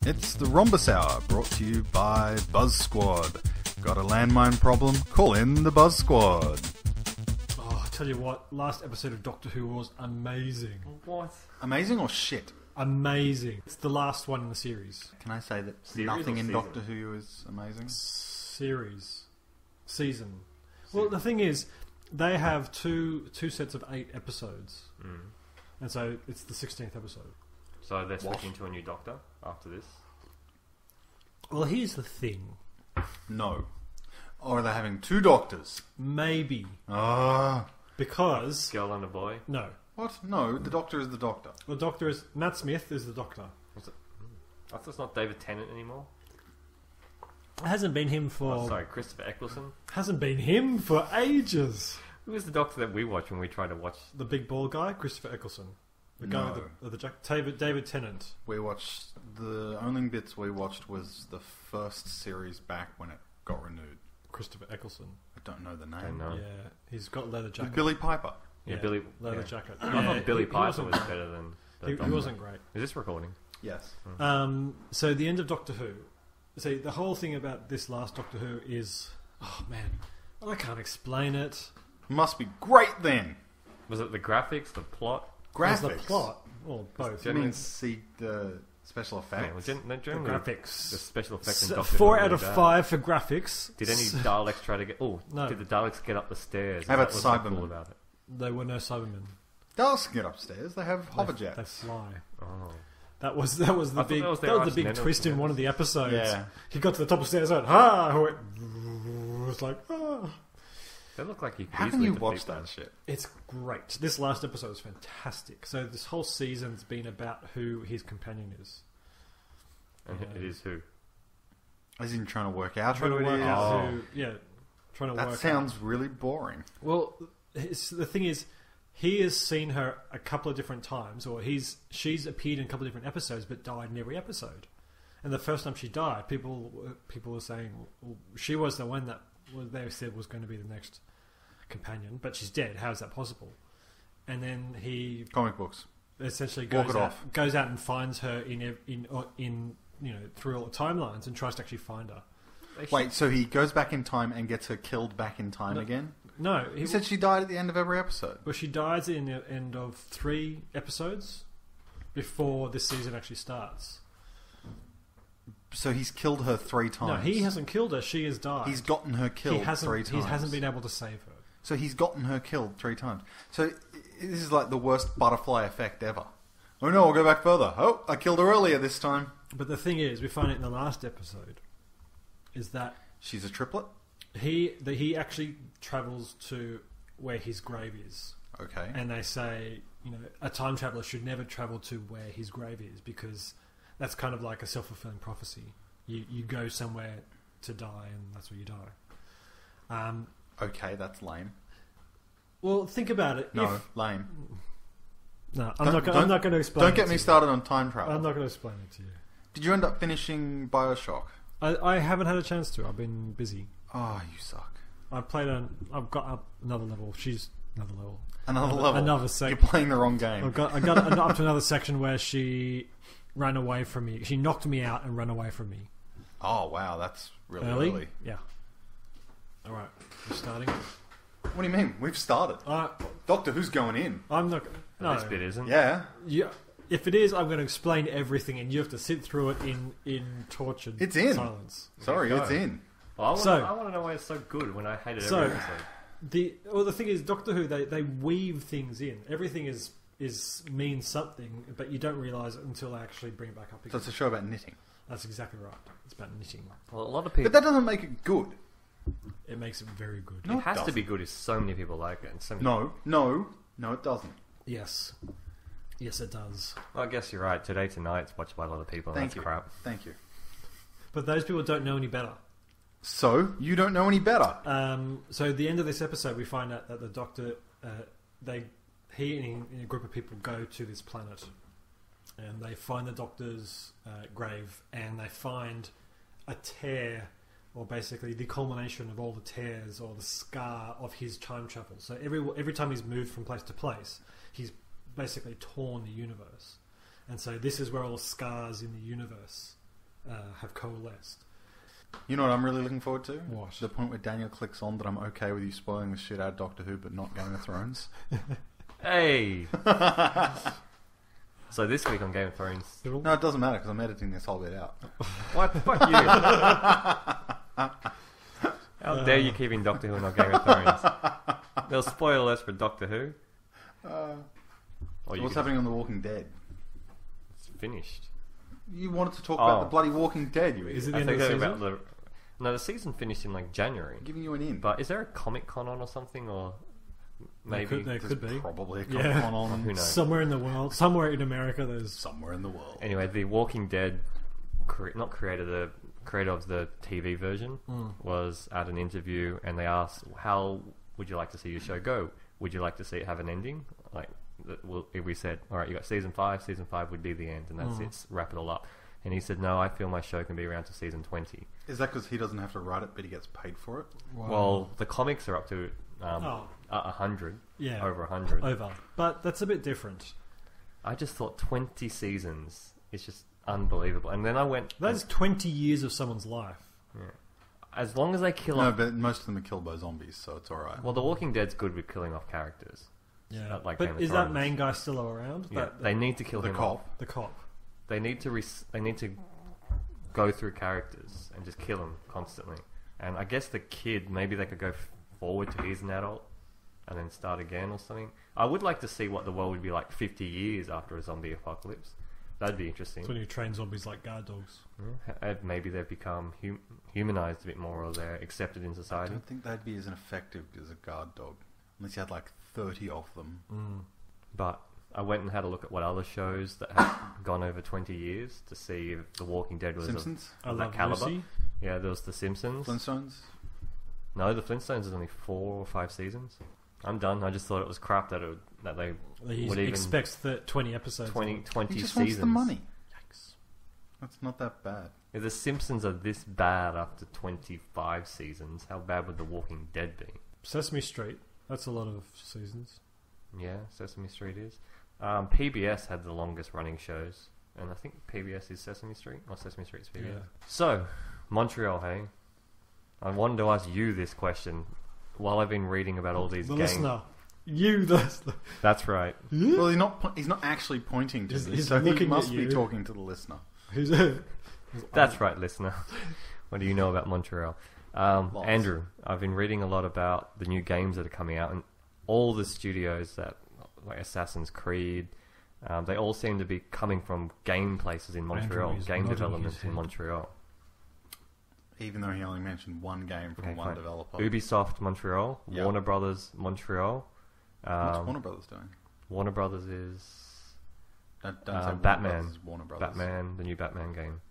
It's the Rhombus Hour, brought to you by Buzz Squad. Got a landmine problem? Call in the Buzz Squad. Oh, I tell you what, last episode of Doctor Who was amazing. What? Amazing or shit? Amazing. It's the last one in the series. Can I say that Series nothing or in season? Doctor Who is amazing? Season. Well, the thing is, they have two sets of 8 episodes. And so it's the 16th episode. So they're switching to a new Doctor after this? Well, here's the thing. No. Or are they having 2 doctors? Maybe. Ah. Because... Girl and a boy? No. What? No, the Doctor is the Doctor. The Doctor is... Matt Smith is the Doctor. I thought it's not David Tennant anymore. It hasn't been him for... Oh, sorry, Christopher Eccleston. Hasn't been him for ages. Who was the Doctor that we watch when we try to watch? The big bald guy, Christopher Eccleston. The guy with the jacket. David Tennant. We watched... The only bits we watched was the first series back when it got renewed. Christopher Eccleston. I don't know the name. Don't know. Yeah, he's got leather With jacket. Billy Piper. Yeah, Billy. Leather yeah. jacket. I thought Billy Piper wasn't- was better than the He Doctor. wasn't great. Is this recording? Yes. So the end of Doctor Who. See, the whole thing about this last Doctor Who is... Oh, man. I can't explain it. Must be great then. Was it the graphics, the plot? There's Graphics. the plot. Well, both. Do you mean see the special effects? Yeah, well, generally, The graphics. The special effects in So, Doctor Who 4 are out of really bad. 5 for graphics. Did any Daleks try to get... Oh, No. did the Daleks get up the stairs? How about What's so Cybermen? cool about it? There were no Cybermen. Daleks can get upstairs. They have hover They jets. fly. Oh. That was the I thought big that was that their was the big arch twist in nemesis. one of the episodes. Yeah. He got to the top of the stairs and went, "Ha!" Went, it was like, "Ah." They look like you could How can easily you defeat watch them. that shit? It's great. This last episode was fantastic. So this whole season's been about who his companion is. And it is who? As in trying to work out Trying who to it work is. out Oh. who. Yeah, trying to That work. sounds really boring. out. Well, the thing is, he has seen her a couple of different times, or she's appeared in a couple of different episodes, but died in every episode. And the first time she died, people were saying, well, she was the one that they said was going to be the next companion, but she's dead. How is that possible? And then he Comic books. essentially Walk goes it out, off. goes out and finds her in through all the timelines and tries to actually find her. Wait, so he goes back in time and gets her killed back in time No. again? No, He said she died at the end of every episode. well, she dies in the end of 3 episodes before this season actually starts. So he's killed her 3 times. No, he hasn't killed her. She has died. He's gotten her killed 3 times. He hasn't been able to save her. So he's gotten her killed 3 times. So this is like the worst butterfly effect ever. Oh no, I'll go back further. Oh, I killed her earlier this time. But the thing is, we find it in the last episode, is that She's a triplet? he actually travels to where his grave is. Okay. And they say, a time traveler should never travel to where his grave is, because that's kind of like a self-fulfilling prophecy. You go somewhere to die, and that's where you die. Okay, that's lame. Well, think about it. No, lame. No, I'm not going to explain. Don't it get to me you. started on time travel. I'm not going to explain it to you. Did you end up finishing Bioshock? I haven't had a chance to. I've been busy. Oh, you suck. I've got up another level. She's another level. Another level. Another You're playing the wrong game. I got up to another section where she ran away from me. She knocked me out and ran away from me. Oh, wow, that's really Early? early. Yeah. All right. We're starting. What do you mean? We've started. Doctor Who's going in? I'm not. No. This bit isn't. Yeah. Yeah. If it is, I'm going to explain everything, and you have to sit through it in tortured It's in. silence. Sorry, Go. it's in. Well, So- I want to know why it's so good when I hated So- every episode. The thing is, Doctor Who, they weave things in. Everything is means something, but you don't realise it until they actually bring it back up So again. it's a show about knitting. That's exactly right. It's about knitting. Well, a lot of people... But that doesn't make it good. It makes it very good. No, it has to doesn't. be good if so many people like it. And so many... No, it doesn't. Yes. Yes, it does. Well, I guess you're right. Today Tonight's watched by a lot of people, and Thank that's you. crap. Thank you. But those people don't know any better. So, you don't know any better. So at the end of this episode, we find out that the Doctor, he and a group of people go to this planet, and they find the Doctor's grave, and they find a tear, or basically the culmination of all the tears or the scar of his time travel. So every time he's moved from place to place, he's basically torn the universe, and so this is where all the scars in the universe have coalesced. You know what I'm really looking forward to? What? The point where Daniel clicks on that I'm okay with you spoiling the shit out of Doctor Who, but not Game of Thrones. Hey! So this week on Game of Thrones... No, it doesn't matter because I'm editing this whole bit out. What? Fuck you! How dare you keep in Doctor Who and not Game of Thrones? They'll spoil us for Doctor Who. What's happening on The Walking Dead? It's finished. You wanted to talk about the bloody Walking Dead, you Is idiot. it the end of the season? About no, the season finished in like January. I'm giving you an in. But is there a Comic Con on or something? Or maybe There could be. Probably a Yeah. Comic-Con on. Who knows? Somewhere in the world, somewhere in America, there's... Somewhere in the world. Anyway, the Walking Dead the creator of the TV version was at an interview, and they asked, "How would you like to see your show go? Would you like to see it have an ending?" Like, we said, "All right, you got season 5. Season 5 would be the end, and that's it. Wrap it all up." And he said, "No, I feel my show can be around to season 20." Is that because he doesn't have to write it, but he gets paid for it? Wow. Well, the comics are up to 100. Yeah. Over 100. Over. But that's a bit different. I just thought 20 seasons is just unbelievable. And then I went... That's 20 years of someone's life. Yeah. As long as they kill No, off... but most of them are killed by zombies, so it's alright. Well, The Walking Dead's good with killing off characters. Yeah. Like but Game of is that Thrones. main guy still around? Yeah, they need to kill The him cop. off. The cop. They need to go through characters and just kill them constantly. And I guess the kid, maybe they could go forward to he's an adult and then start again or something. I would like to see what the world would be like 50 years after a zombie apocalypse. That'd be interesting. It's when you train zombies like guard dogs. Yeah. Maybe they've become humanized a bit more, or they're accepted in I society. don't think they'd be as effective as a guard dog. Unless you had like 30 of them. But I went and had a look at what other shows that have gone over 20 years to see if The Walking Dead was Simpsons? of I that Love caliber. Lucy. Yeah, there was The Simpsons. Flintstones? No, The Flintstones is only 4 or 5 seasons. I'm done. I just thought it was crap that they He would even expects 20 episodes. 20 He just seasons. wants the money. Yikes. That's not that bad. If The Simpsons are this bad after 25 seasons, how bad would The Walking Dead be? Sesame Street. That's a lot of seasons. Yeah, Sesame Street is. PBS had the longest running shows, and I think PBS is Sesame Street, or Sesame Street's PBS. Yeah. So, Montreal, hey? I wanted to ask you this question while I've been reading about all these The games. listener. You, the listener. That's right. Well, he's not actually pointing to He's this, so he looking must at be you. talking to the listener. That's right, listener. What do you know about Montreal? Andrew, I've been reading a lot about the new games that are coming out, and all the studios that, like Assassin's Creed, they all seem to be coming from game places in Montreal, Andrew is game nodding development his in head. Montreal. Even though he only mentioned one game from Okay, one fine. developer. Ubisoft Montreal, Yep. Warner Brothers Montreal. What's Warner Brothers doing? Warner Brothers is Don't say Warner Batman. Brothers is Warner Brothers. Batman, the new Batman game.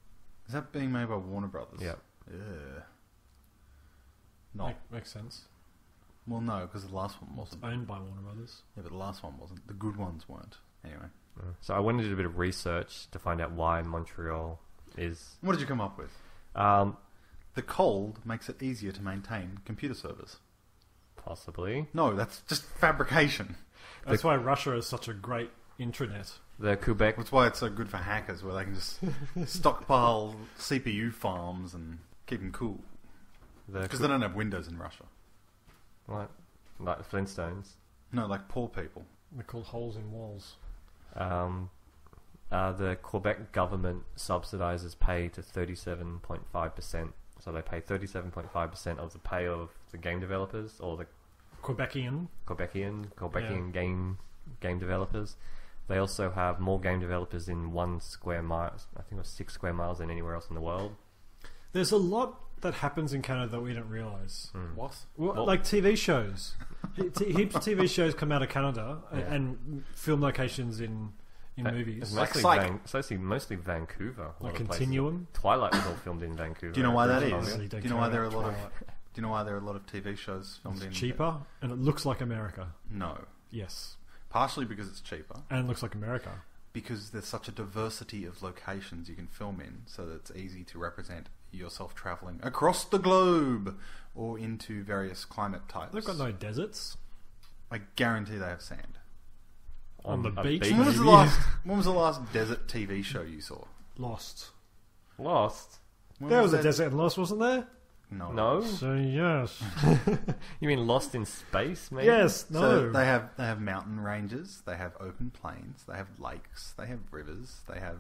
Is that being made by Warner Brothers? Yep. Ugh. No. Makes sense. Well, no, because the last one It's wasn't. owned by Warner Brothers. Yeah, but the last one wasn't. The good ones weren't. Anyway. So I went and did a bit of research to find out why Montreal is... What did you come up with? The cold makes it easier to maintain computer servers. Possibly. No, that's just fabrication. That's why Russia is such a great intranet. The Quebec... That's why it's so good for hackers, where they can just stockpile CPU farms and keep them cool. Because they don't have Windows in Russia. What? Like the Flintstones. No, like poor people. They're called holes in walls. The Quebec government subsidizes pay to 37.5%. So they pay 37.5% of the pay of the game developers, or the Quebecian. Quebecian game developers. They also have more game developers in 1 square mile. I think it was 6 square miles than anywhere else in the world. There's a lot that happens in Canada that we don't realise. What? Well, like TV shows. Heaps of TV shows come out of Canada Yeah. and film locations in movies. It's Like mostly Vancouver. a lot Like of places. Continuum. Twilight was all filmed in Vancouver. Do you know why that British is? Columbia. Don't Do you know why care there are a about lot of? Twilight. Do you know why there are a lot of TV shows filmed in? It's cheaper and it looks like America. No, Yes. partially because it's cheaper. And it looks like America. Because there's such a diversity of locations you can film in, so that it's easy to represent yourself travelling across the globe or into various climate types. They've got no deserts. I guarantee they have sand. On the a beach? When was the Maybe. last? When was the last desert TV show you saw? Lost. Lost? When There was a that? desert in Lost, wasn't there? No? So yes. You mean Lost in Space, maybe? Yes, no. So they have mountain ranges, they have open plains, they have lakes, they have rivers, they have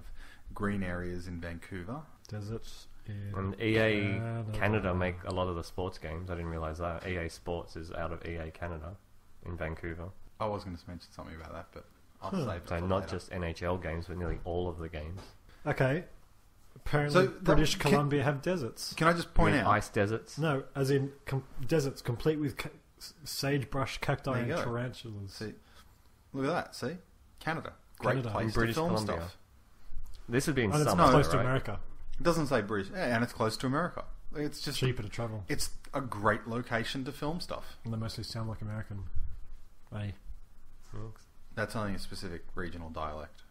green areas in Vancouver. Deserts in And EA Canada make a lot of the sports games. I didn't realise that. EA Sports is out of EA Canada in Vancouver. I was going to mention something about that, but I'll save it So for not later. just NHL games, but nearly all of the games. Okay. Apparently, So British can- Columbia have deserts. Can I just You point mean out? ice deserts? No, as in deserts complete with sagebrush, cacti, There and you go. tarantulas. See, look at that. See, Canada, great Canada. place In to British film Columbia. stuff. This would be in And it's summer, close though, to right? America. It doesn't say British, and it's close to America. It's just Cheaper to travel. It's a great location to film stuff. And they mostly sound like American. Hey. That's only a specific regional dialect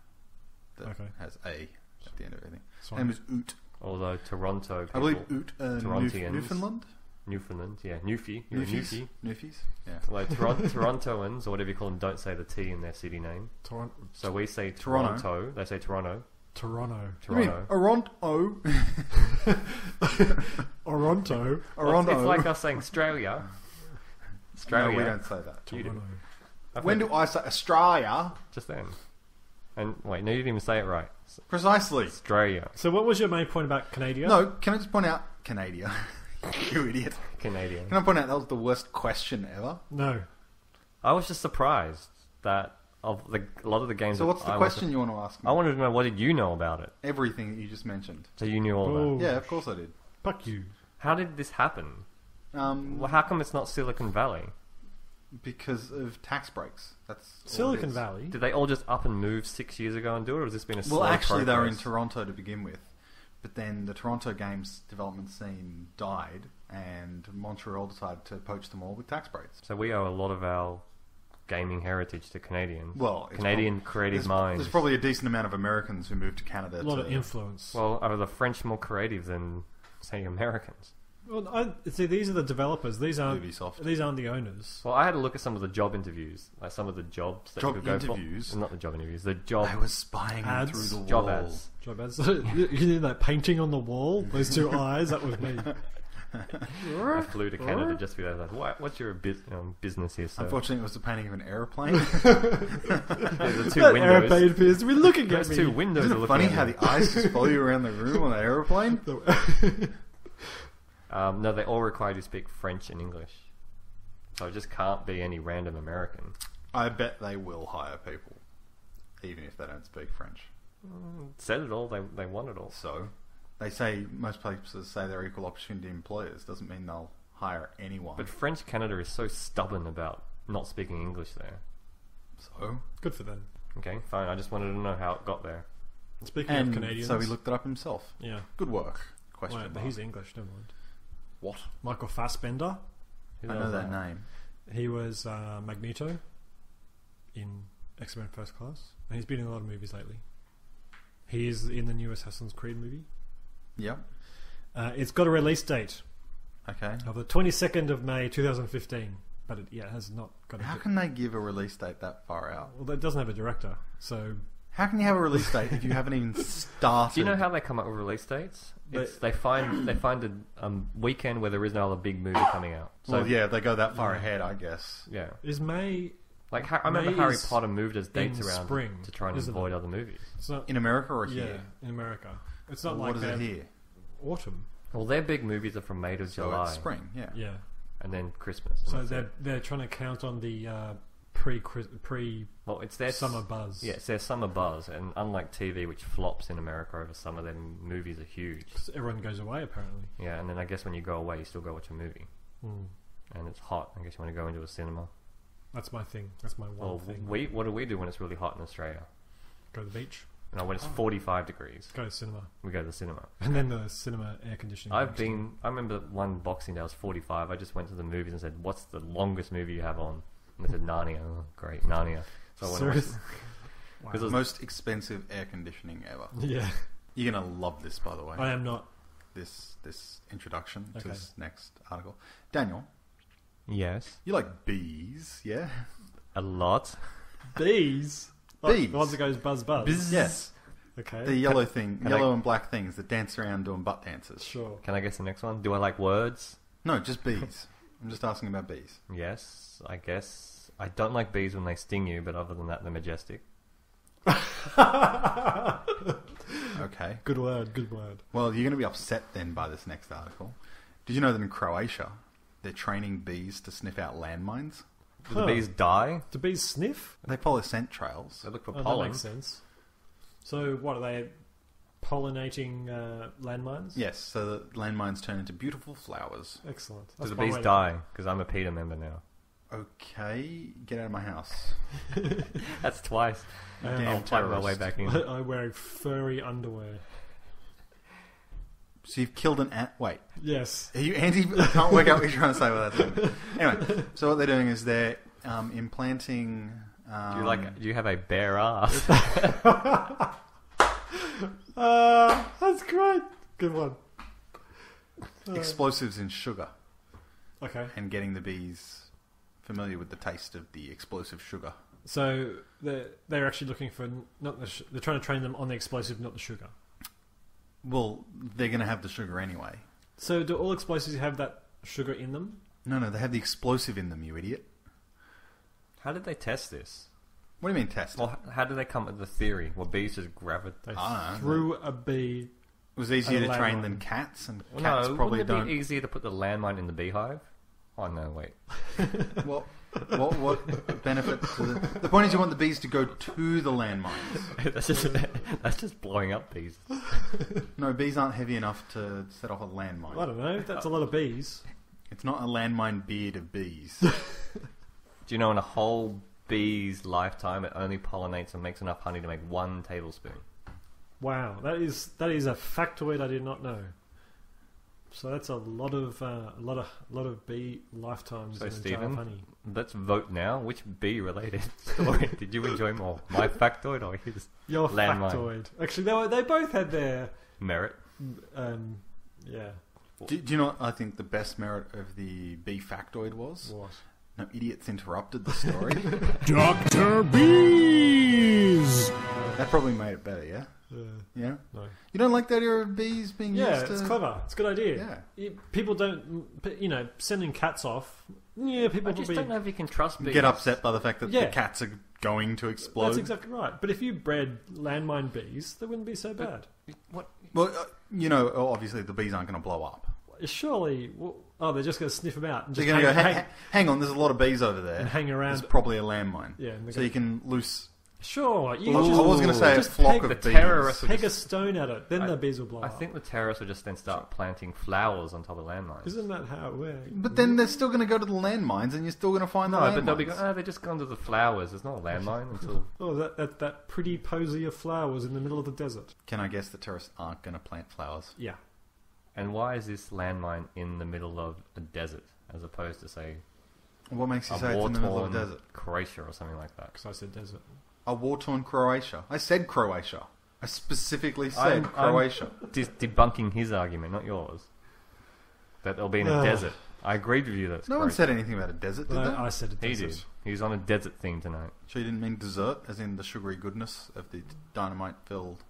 that Okay. has a at the end of everything. It's Name fine. is Oot. Although Toronto I people... believe Oot, Torontians. Newfoundland. Newfoundland, yeah. Newfie. You're a Newfies. Newfie. Newfies. Yeah. Like Torontoans, or whatever you call them, don't say the T in their city name. Toronto. So we say Toronto. Toronto. They say Toronto. Toronto. Toronto. Oronto. Oronto. Well, it's like us saying Australia. Australia. No, we don't say that. You do. Toronto. I've When heard- do I say Australia? Just then. And wait, no, you didn't even say it right. Precisely. Australia. So what was your main point about Canada? No, can I just point out Canada? You idiot. Canadian. Can I point out that was the worst question ever? No. I was just surprised that of a lot of the games. So that what's the I question you want to ask me? I wanted to know, what did you know about it? Everything that you just mentioned. So you knew all Oh. that. Yeah, of course I did. Fuck you. How did this happen? Well, how come it's not Silicon Valley? Because of tax breaks. That's all it Silicon is. Valley. Did they all just up and move 6 years ago and do it, or has this been a slow Well, actually, they were in progress? Toronto to begin with, but then the Toronto games development scene died, and Montreal decided to poach them all with tax breaks. So we owe a lot of our gaming heritage to Canadians. Well, it's Canadian creative there's, minds. There's probably a decent amount of Americans who moved to Canada. A lot to, of influence. Well, are the French more creative than, say, Americans? Well, see, these are the developers. These aren't. Ubisoft. These aren't the owners. Well, I had a look at some of the job interviews, like some of the jobs that Job you could go interviews? for. Not the job interviews, the job I was spying Ads? through the job wall. ads. Job ads. You did that painting on the wall. Those two eyes. That was me. I flew to Canada just to be there. Like, what's your business here, sir? Unfortunately, it was the painting of an airplane. Yeah, the two That windows. airplane appears to be looking at Those me. two windows Isn't are it looking funny at how me. the eyes just follow you around the room on an airplane? No, they all require you to speak French and English. So it just can't be any random American. I bet they will hire people, even if they don't speak French. Said it all, they want it all. So, they say, most places say they're equal opportunity employers. Doesn't mean they'll hire anyone. But French Canada is so stubborn about not speaking English there. So, Good for them. Okay, fine. I just wanted to know how it got there. Speaking and of Canadians, so he looked it up himself. Yeah. Good work. Question Wait, but mark. he's English. Never mind. What? Michael Fassbender. Who I know knows that name. He was Magneto in X-Men First Class, and he's been in a lot of movies lately. He is in the new Assassin's Creed movie. Yep. It's got a release date Okay. of the 22nd of May 2015, but it has not got a How can they give a release date that far out? well, it doesn't have a director, so How can you have a release date if you haven't even started? Do you know how they come up with release dates? It's, they find a weekend where there is no other big movie coming out. So Well, yeah, they go that far ahead, I guess. yeah. is May. Like I remember May Harry is Potter moved his dates in around spring, to try and isn't avoid it? other movies. It's not In America or yeah here? in America. It's not Well, like what is it they have here? autumn. Well, their big movies are from May to So July, it's spring, yeah. Yeah, and then Christmas. and so that's they're it. trying to count on the pre Well, it's their summer buzz. Yeah, it's their summer buzz, and unlike TV, which flops in America over summer, their movies are huge. 'Cause everyone goes away apparently. Yeah, and then I guess when you go away, you still go watch a movie, and it's hot. I guess you want to go into a cinema. That's my thing. That's my one Well, thing. what do we do when it's really hot in Australia? Go to the beach. No, when it's 45 degrees, Go to the cinema. we go to the cinema. And then the cinema air conditioning. I remember one Boxing Day, I was 45. I just went to the movies and said, "What's the longest movie you have on?" And they said, "Narnia." Oh, great, Narnia. So I went and watched Seriously? Wow. Because it was- Most expensive air conditioning ever. Yeah, You're going to love this, by the way. I am not. This introduction to Okay. this next article. Daniel, Yes, you like bees, yeah? a lot. Bees. Bees. The ones that goes buzz buzz. Buzz. Yes. Okay. The yellow thing, can yellow I- and black things that dance around doing butt dances. Sure. Can I guess the next one? Do I like words? No, just bees. I'm just asking about bees. Yes, I guess. I don't like bees when they sting you, but other than that, they're majestic. Okay. Good word, good word. Well, you're going to be upset then by this next article. Did you know that in Croatia, they're training bees to sniff out landmines? Do the bees die? Do bees sniff? They follow scent trails. They look for Oh, that pollen. makes sense. So, what are they pollinating landmines? Yes, so the landmines turn into beautiful flowers. Excellent. Do That's the one bees way to- die? Because I'm a PETA member now. Okay, get out of my house. That's twice. Damn I'll find my way terrorist. back in. I'm wearing furry underwear. So you've killed an ant. Wait, Yes. are you anti? I can't work out what you're trying to say with that. Anyway, so what they're doing is they're implanting. Do you have a bare ass? That's great. Good one. explosives in sugar Okay. and getting the bees familiar with the taste of the explosive sugar. So they're actually looking for not the they're trying to train them on the explosive, not the sugar. Well, they're going to have the sugar anyway. So do all explosives have that sugar in them? No, they have the explosive in them, you idiot. How did they test this? What do you mean test? Well, how did they come up with the theory? Well, bees just gravitate. They I don't know. threw a bee. It was easier to a train landmine. than cats, and Well, cats no, probably wouldn't it don't. be easier to put the landmine in the beehive? Oh no, wait. What benefit to the point is you want the bees to go to the landmines. that's just blowing up bees. No, bees aren't heavy enough to set off a landmine. I don't know. That's a lot of bees. It's not a landmine beard of bees. Do you know in a whole bee's lifetime it only pollinates and makes enough honey to make 1 tablespoon? Wow, that is a factoid I did not know. So that's a lot of bee lifetimes So in a jar of Stephen, honey. let's vote now. Which bee-related story did you enjoy more? My factoid or his Your landmine? factoid. Actually, they both had their Merit? yeah. Do you know what I think the best merit of the bee factoid was? What? No idiots interrupted the story. Dr. Bees! That probably made it better, yeah? Yeah? No. You don't like the idea of bees being Yeah, used to... it's clever. It's a good idea. Yeah. People don't, sending cats off. Yeah, people I just probably don't know if you can trust bees. Get upset by the fact that the Yeah. cats are going to explode. That's exactly right. But if you bred landmine bees, they wouldn't be so bad. What? Well, obviously the bees aren't going to blow up. Surely, they're just going to sniff them out and They're just going to hang, go, hang on, there's a lot of bees over there. and hang around. There's probably a landmine. Yeah, and they're So you can loose... Sure, you I was going to say a just flock peg of the bees. terrorists would peg a just- stone at it, then the bees will blow I up. think the terrorists would just then start planting flowers on top of landmines. Isn't that how it works? But then they're still going to go to the landmines and you're still going to find the No, landmines. but they'll be going, they've just gone to the flowers. There's not a landmine until... Oh, that pretty posy of flowers in the middle of the desert. Can I guess the terrorists aren't going to plant flowers? Yeah. And why is this landmine in the middle of a desert as opposed to, say, What makes you a say it's in the middle of war-torn a desert? Croatia or something like that? Because I said desert. A war-torn Croatia. I said Croatia. I specifically said I'm Croatia. Debunking his argument, not yours. That they'll be in a desert. I agreed with you that it's No one Croatia. said anything about a desert, did they? I said a He desert. did. He was on a desert theme tonight. So you didn't mean dessert, as in the sugary goodness of the dynamite-filled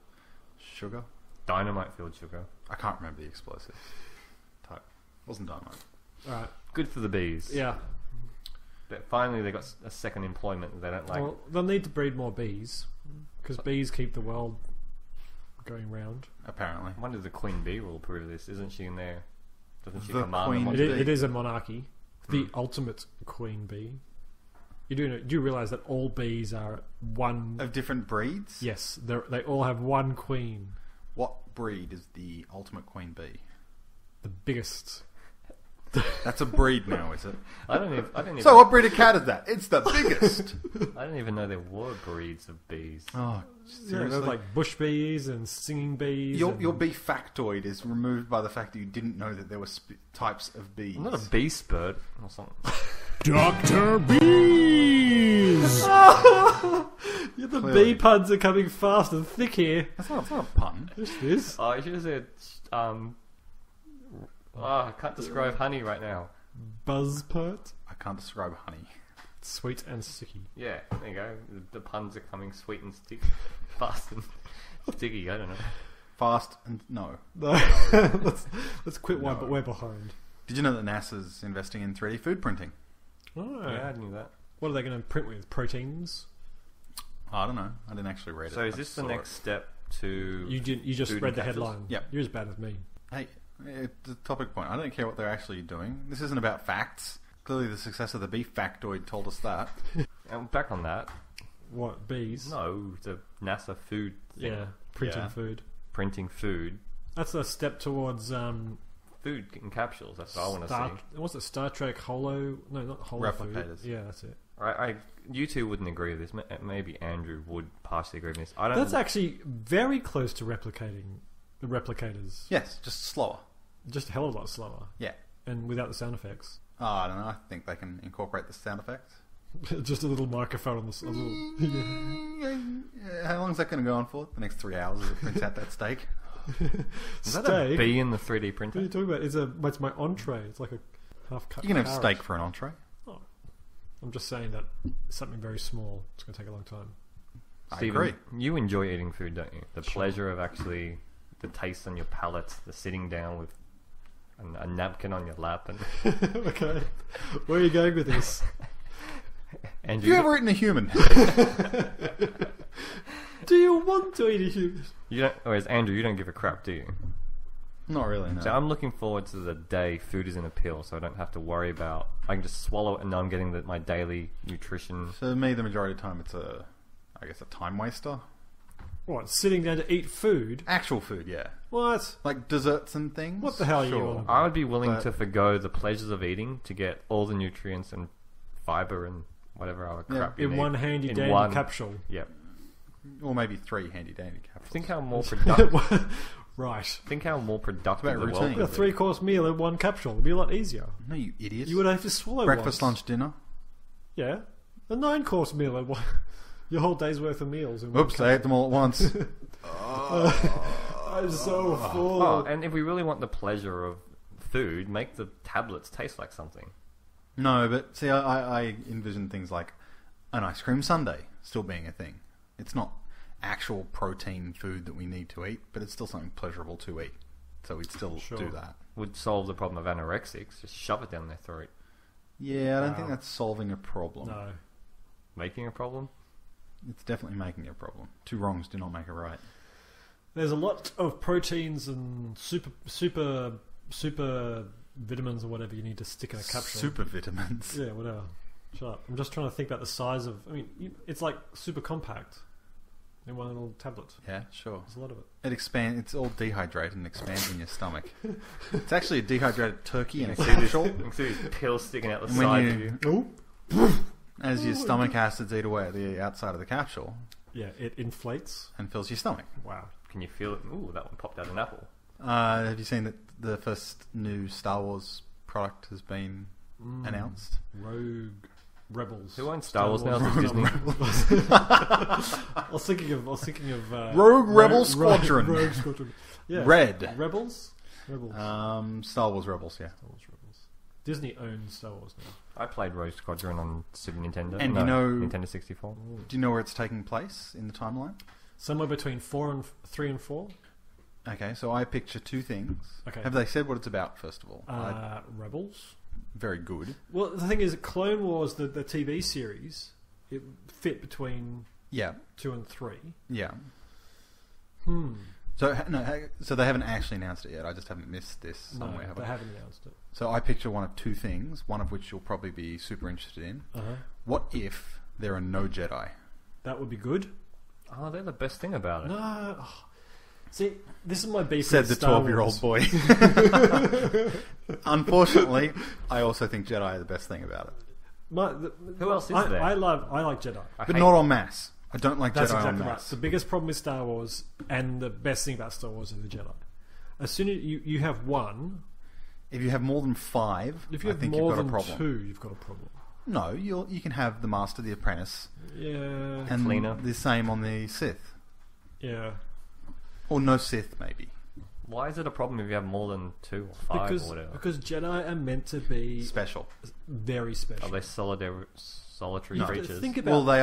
sugar? Dynamite-filled sugar. I can't remember the explosive type. It wasn't dynamite. Alright. Good for the bees. Yeah. But finally they got a second employment. They don't like... Well, they'll need to breed more bees. Because bees keep the world going round. Apparently. I wonder if the queen bee will approve of this. Isn't she in there? Doesn't she The command queen them? bee. It is a monarchy. The ultimate queen bee. Do you realise that all bees are one... Of different breeds? Yes, they all have one queen. What breed is the ultimate queen bee? The biggest. That's a breed now, is it? I don't even. So what breed of cat is that? It's the biggest! I didn't even know there were breeds of bees. Oh, Yeah, seriously? there's like bush bees and singing bees. Your and- bee factoid is removed by the fact that you didn't know that there were types of bees. I'm not a bee spurt or something. Dr. Bees! Yeah, the Clearly. bee puns are coming fast and thick here. That's not a pun. This is. Oh, I should have said. I can't describe honey right now. Buzzpert. I can't describe honey. Sweet and sticky. Yeah, there you go. The puns are coming sweet and stick, fast and Diggy, I don't know. Fast and no. No. let's quit one, but we're behind. Did you know that NASA's investing in 3D food printing? Oh, Yeah, I knew that. what are they going to print with? Proteins? I don't know. I didn't actually read it. So is I this just the saw next it. step to... You just Food read and the capsules? headline. Yep. You're as bad as me. Hey, it's a topic point. I don't care what they're actually doing. This isn't about facts. Clearly the success of the beef factoid told us that. Back on that. What, bees? No, the NASA food thing. Yeah, printing Yeah. food. Printing food. That's a step towards Food in capsules, that's what I want to see. What's it? Star Trek Holo? No, not Holo Replicators. Food. Yeah, that's it. You two wouldn't agree with this. Maybe Andrew would partially agree with this. I don't. That's actually very close to replicating the replicators. Yes, just slower. Just a hell of a lot slower. Yeah. And without the sound effects. Oh, I don't know. I think they can incorporate the sound effects. Just a little microphone on the... A little, How long is that going to go on for? The next 3 hours as it prints out that steak? Is that a steak? bee in the 3D What are you printer? talking about? It's my entree. It's like a half-cut You can have carrot. steak for an entree. I'm just saying that it's something very small. It's going to take a long time. I Steven, agree. you enjoy eating food, don't you? The Sure. pleasure of actually the taste on your palate, the sitting down with a napkin on your lap, and Okay. Where are you going with this? Have you ever eaten a human? Do you want to eat a human? You don't, whereas Andrew, you don't give a crap, do you? Not really, no. So I'm looking forward to the day food is in a pill, so I don't have to worry about. I can just swallow it, and I'm getting my daily nutrition. For me, the majority of the time, it's a time waster. What, sitting down to eat food? Actual food, yeah. What? Like desserts and things. What the hell are you Sure. on about? I would be willing But- to forgo the pleasures of eating to get all the nutrients and fiber and whatever other crap you In need. one handy In dandy one- capsule. Yep. Or maybe 3 handy dandy capsules. Think how more productive. Right. Think how more productive It's the about world routine. A would be. 3-course meal in one capsule. It'd be a lot easier. No, you idiot. You would have to swallow Breakfast, once. lunch, dinner. Yeah. A 9-course meal in one. Your whole day's worth of meals in one Oops, I ate them all at once. I'm so full. Oh, and if we really want the pleasure of food, make the tablets taste like something. No, but see, I envision things like an ice cream sundae still being a thing. It's not actual protein food that we need to eat, but it's still something pleasurable to eat. So we'd still Sure. do that. Would solve the problem of anorexics. Just shove it down their throat. Yeah, I don't Wow. think that's solving a problem. No. Making a problem? It's definitely making a problem. 2 wrongs do not make a right. There's a lot of proteins and super vitamins or whatever you need to stick in a capsule. Super vitamins. Yeah, whatever. Shut up. I'm just trying to think about the size of... I mean, it's like super compact in one little tablet. Yeah, sure. There's a lot of it. It expands. It's all dehydrated and expands in your stomach. It's actually a dehydrated turkey in a You can capsule. see these pills sticking out the And side when of you. Oh. As your stomach acids eat away at the outside of the capsule Yeah, it inflates. and fills your stomach. Wow. Can you feel it? Ooh, that one popped out an apple. Have you seen that the first new Star Wars product has been announced? Rogue Rebels. Who owns Star Wars now? Wars. Is it Disney? I was thinking of Rogue Rebel Squadron. Rogue Squadron. Yeah. Red. Rebels. Rebels. Star Wars Rebels, yeah. Star Wars Rebels. Disney owns Star Wars now. I played Rogue Squadron on Super Nintendo. And no, you know- Nintendo 64. Do you know where it's taking place in the timeline? Somewhere between 3 and 4. Okay, so I picture 2 things. Okay. Have they said what it's about, first of all? Rebels. Very good. Well, the thing is, Clone Wars, the TV series, it fit between Yeah, 2 and 3. yeah. Hmm. So so they haven't actually announced it yet. I just haven't missed this No, somewhere. have they I? haven't announced it. So I picture one of 2 things, one of which you'll probably be super interested in. Uh-huh. What if there are no Jedi? That would be good. Oh, they're the best thing about it. No. Oh. See, this is my beef Said with the Star 12-year-old Wars. boy. Unfortunately, I also think Jedi are the best thing about it. Who else is there? I like Jedi. I But hate- not en masse. I don't like That's Jedi en exactly right. masse. The biggest problem with Star Wars, and the best thing about Star Wars, is the Jedi. As soon as you have one, If you have more than 5, if you I have think more you've got than a problem. 2, you've got a problem. No, you can have the Master, the Apprentice, Yeah. and Cleaner. the same on the Sith. Yeah. Or no Sith, maybe. Why is it a problem if you have more than 2 or 5 or whatever? Because Jedi are meant to be Special. very special. Are they solitary No. creatures? Think about Well, they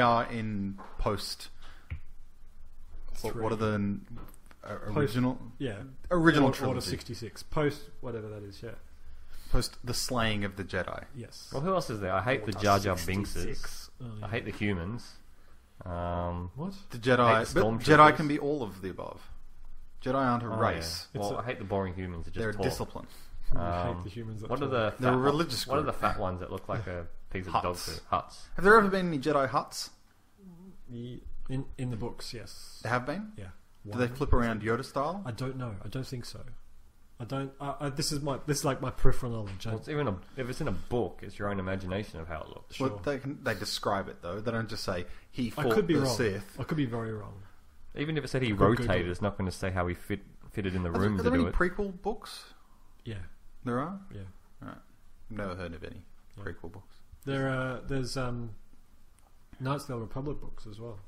are in post what are the original Yeah. original Order trilogy? 66. Post whatever that is, yeah. Post the slaying of the Jedi. Yes. Well, who else is there? I hate the Jar Jar Binkses. Oh, yeah. I hate the humans. What? The Jedi, Hate the but stormtroopers. Jedi can be all of the above. Jedi aren't a Oh, race. yeah. Well, I hate the boring humans that just They're a talk. discipline. I hate the humans that What are talk. the They're a fat religious What are group. the fat ones that look like a piece of dog Huts. food? Huts. Have there ever been any Jedi huts? In the books, yes. There have been. Yeah. Do they flip around Yoda style? I don't know. I don't think so. I don't. This is like my peripheral knowledge. Well, it's even if it's in a book, it's your own imagination of how it looks. Sure. Well, they describe it though. They don't just say he I fought could be the wrong. Sith. I could be very wrong. Even if it said he I could Google rotated, it. it's not going to say how he fitted in the Are room there to any do it. prequel books? Yeah. There are. Yeah. Right. Never heard of any Yeah. prequel books. There's Knights of the Old Republic books as well.